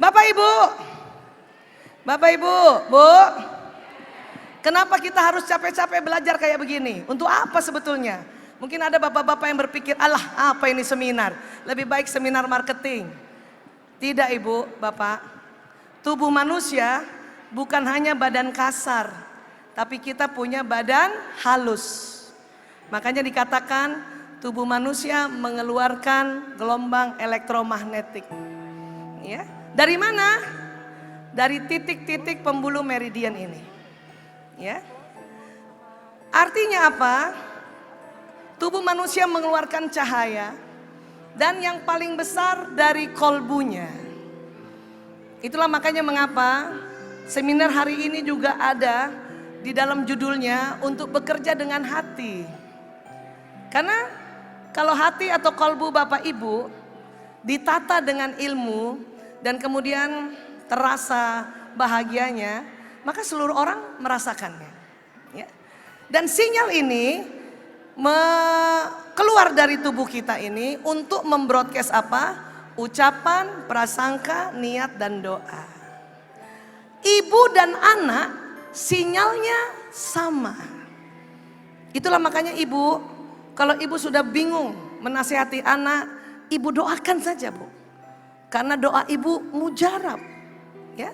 Bapak Ibu, Bu. Kenapa kita harus capek-capek belajar kayak begini? Untuk apa sebetulnya? Mungkin ada bapak-bapak yang berpikir, alah apa ini seminar? Lebih baik seminar marketing. Tidak ibu, bapak. Tubuh manusia bukan hanya badan kasar. Tapi kita punya badan halus. Makanya dikatakan tubuh manusia mengeluarkan gelombang elektromagnetik. Ya. Dari mana? Dari titik-titik pembuluh meridian ini. Ya. Artinya apa? Tubuh manusia mengeluarkan cahaya dan yang paling besar dari kolbunya. Itulah makanya mengapa seminar hari ini juga ada di dalam judulnya untuk bekerja dengan hati. Karena kalau hati atau kolbu Bapak Ibu ditata dengan ilmu dan kemudian terasa bahagianya, maka seluruh orang merasakannya. Ya. Dan sinyal ini keluar dari tubuh kita ini untuk membroadcast apa? Ucapan, prasangka, niat dan doa. Ibu dan anak sinyalnya sama. Itulah makanya ibu, kalau ibu sudah bingung menasihati anak, ibu doakan saja bu. Karena doa ibu mujarab. Ya.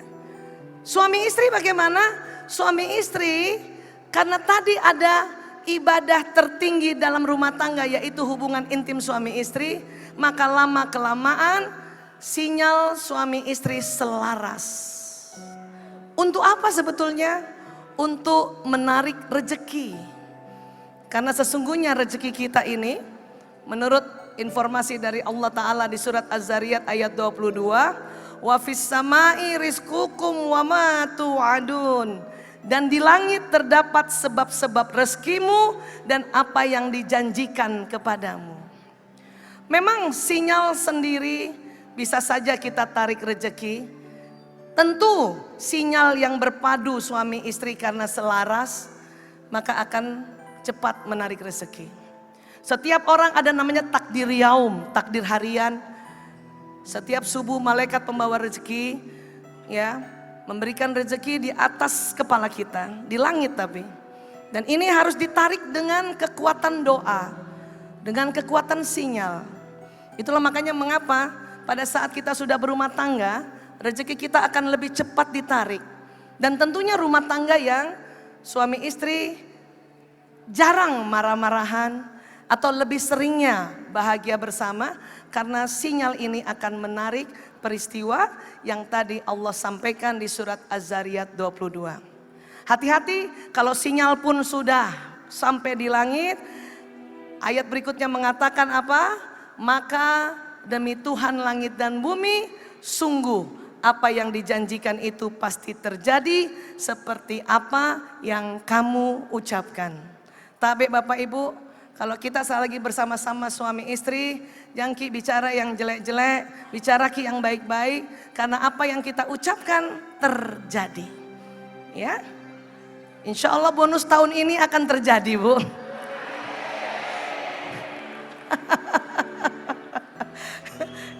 Suami istri bagaimana? Suami istri karena tadi ada ibadah tertinggi dalam rumah tangga yaitu hubungan intim suami istri, maka lama kelamaan sinyal suami istri selaras. Untuk apa sebetulnya? Untuk menarik rejeki. Karena sesungguhnya rejeki kita ini menurut informasi dari Allah Ta'ala di surat Az-Zariyat ayat 22, wa fis samai rizqukum wa ma tu'adun. Dan di langit terdapat sebab-sebab rezekimu dan apa yang dijanjikan kepadamu. Memang sinyal sendiri bisa saja kita tarik rejeki. Tentu sinyal yang berpadu suami istri karena selaras maka akan cepat menarik rezeki. Setiap orang ada namanya takdir yaum, takdir harian. Setiap subuh malaikat pembawa rezeki ya memberikan rezeki di atas kepala kita, di langit tapi. Dan ini harus ditarik dengan kekuatan doa, dengan kekuatan sinyal. Itulah makanya mengapa pada saat kita sudah berumah tangga, rezeki kita akan lebih cepat ditarik. Dan tentunya rumah tangga yang suami istri jarang marah-marahan, atau lebih seringnya bahagia bersama, karena sinyal ini akan menarik peristiwa yang tadi Allah sampaikan di surat Az-Zariyat 22. Hati-hati kalau sinyal pun sudah sampai di langit, ayat berikutnya mengatakan apa? Maka demi Tuhan langit dan bumi, sungguh apa yang dijanjikan itu pasti terjadi seperti apa yang kamu ucapkan. Tapi Bapak Ibu, kalau kita lagi bersama-sama suami istri, jangan ki bicara yang jelek-jelek, bicara ki yang baik-baik, karena apa yang kita ucapkan terjadi. Ya, insya Allah bonus tahun ini akan terjadi, Bu.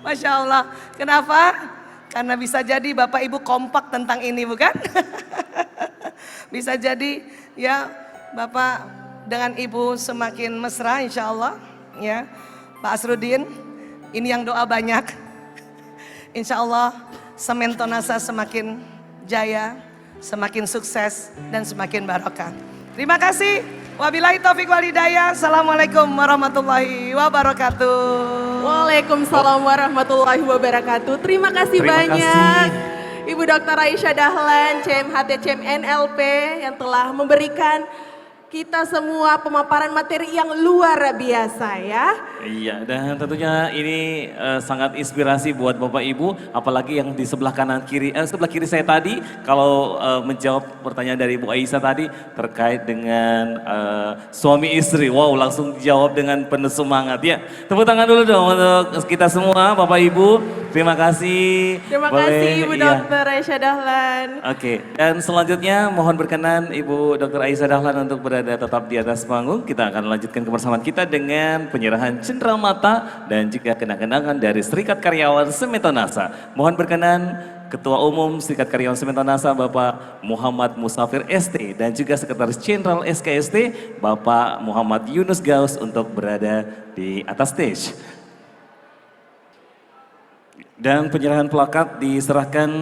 Masya Allah, kenapa? Karena bisa jadi Bapak Ibu kompak tentang ini, bukan? Bisa jadi ya Bapak dengan Ibu semakin mesra insya Allah. Ya, Pak Asrudin, ini yang doa banyak. Insya Allah Sementonasa semakin jaya, semakin sukses dan semakin barokah. Terima kasih. Wabillahi taufik wal hidayah. Assalamualaikum warahmatullahi wabarakatuh. Waalaikumsalam warahmatullahi wabarakatuh. Terima kasih Terima banyak kasih. Ibu Dr. Aisyah Dahlan, CMHT CMNLP yang telah memberikan kita semua pemaparan materi yang luar biasa ya. Iya, dan tentunya ini sangat inspirasi buat Bapak Ibu, apalagi yang di sebelah kanan kiri, sebelah kiri saya tadi, kalau menjawab pertanyaan dari Bu Aisyah tadi terkait dengan suami istri, wow langsung dijawab dengan penuh semangat ya. Tepuk tangan dulu dong untuk kita semua, Bapak Ibu. Terima kasih. Terima Boleh, kasih Ibu iya. Dr. Aisyah Dahlan. Oke, dan selanjutnya mohon berkenan Ibu Dr. Aisyah Dahlan untuk berada tetap di atas panggung. Kita akan lanjutkan kebersamaan kita dengan penyerahan cenderamata dan juga kenang-kenangan dari Serikat Karyawan Sementonasa. Mohon berkenan Ketua Umum Serikat Karyawan Sementonasa Bapak Muhammad Musafir ST dan juga Sekretaris Jenderal SKST Bapak Muhammad Yunus Gaus untuk berada di atas stage. Dan penyerahan plakat diserahkan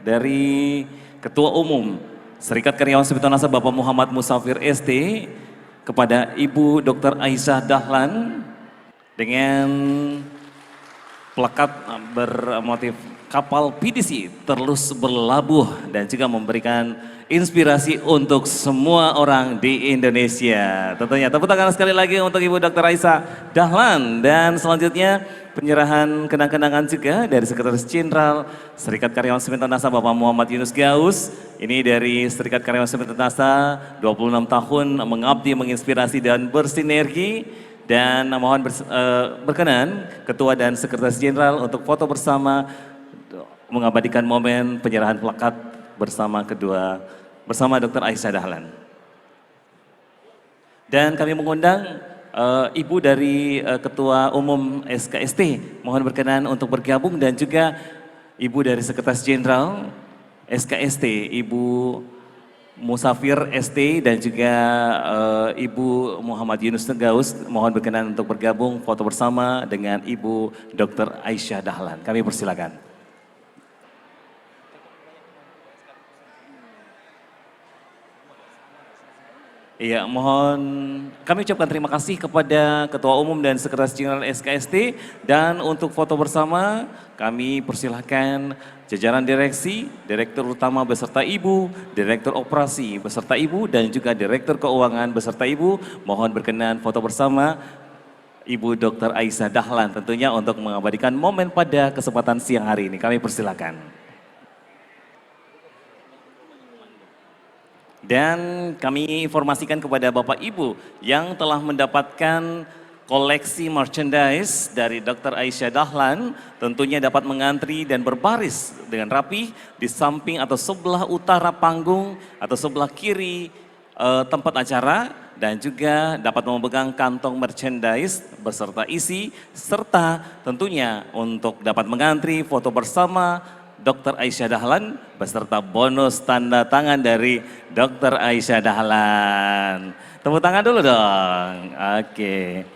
dari Ketua Umum Serikat Karyawan Sementonasa Bapak Muhammad Musafir ST kepada Ibu Dr. Aisyah Dahlan dengan plakat bermotif kapal PDC terus berlabuh dan juga memberikan inspirasi untuk semua orang di Indonesia. Tentunya tepuk tangan sekali lagi untuk Ibu Dr. Aisyah Dahlan. Dan selanjutnya penyerahan kenang-kenangan juga dari Sekretaris Jenderal Serikat Karyawan Sementonasa Bapak Muhammad Yunus Gaus. Ini dari Serikat Karyawan Sementonasa 26 tahun mengabdi, menginspirasi dan bersinergi. Dan mohon berkenan Ketua dan Sekretaris Jenderal untuk foto bersama mengabadikan momen penyerahan plakat bersama Dr. Aisyah Dahlan. Dan kami mengundang Ibu dari Ketua Umum SKST, mohon berkenan untuk bergabung, dan juga Ibu dari Sekretaris Jenderal SKST, Ibu Musafir ST dan juga Ibu Muhammad Yunus Gaus, mohon berkenan untuk bergabung foto bersama dengan Ibu Dr. Aisyah Dahlan. Kami persilakan. Iya, mohon kami ucapkan terima kasih kepada Ketua Umum dan Sekretaris Jenderal SKST, dan untuk foto bersama kami persilahkan jajaran direksi, Direktur Utama beserta Ibu, Direktur Operasi beserta Ibu, dan juga Direktur Keuangan beserta Ibu. Mohon berkenan foto bersama Ibu Dr. Aisyah Dahlan tentunya untuk mengabadikan momen pada kesempatan siang hari ini. Kami persilakan. Dan kami informasikan kepada Bapak Ibu yang telah mendapatkan koleksi merchandise dari Dr. Aisyah Dahlan, tentunya dapat mengantri dan berbaris dengan rapi di samping atau sebelah utara panggung atau sebelah kiri tempat acara, dan juga dapat memegang kantong merchandise beserta isi, serta tentunya untuk dapat mengantri foto bersama Dr. Aisyah Dahlan beserta bonus tanda tangan dari Dr. Aisyah Dahlan. Tepuk tangan dulu dong. Oke.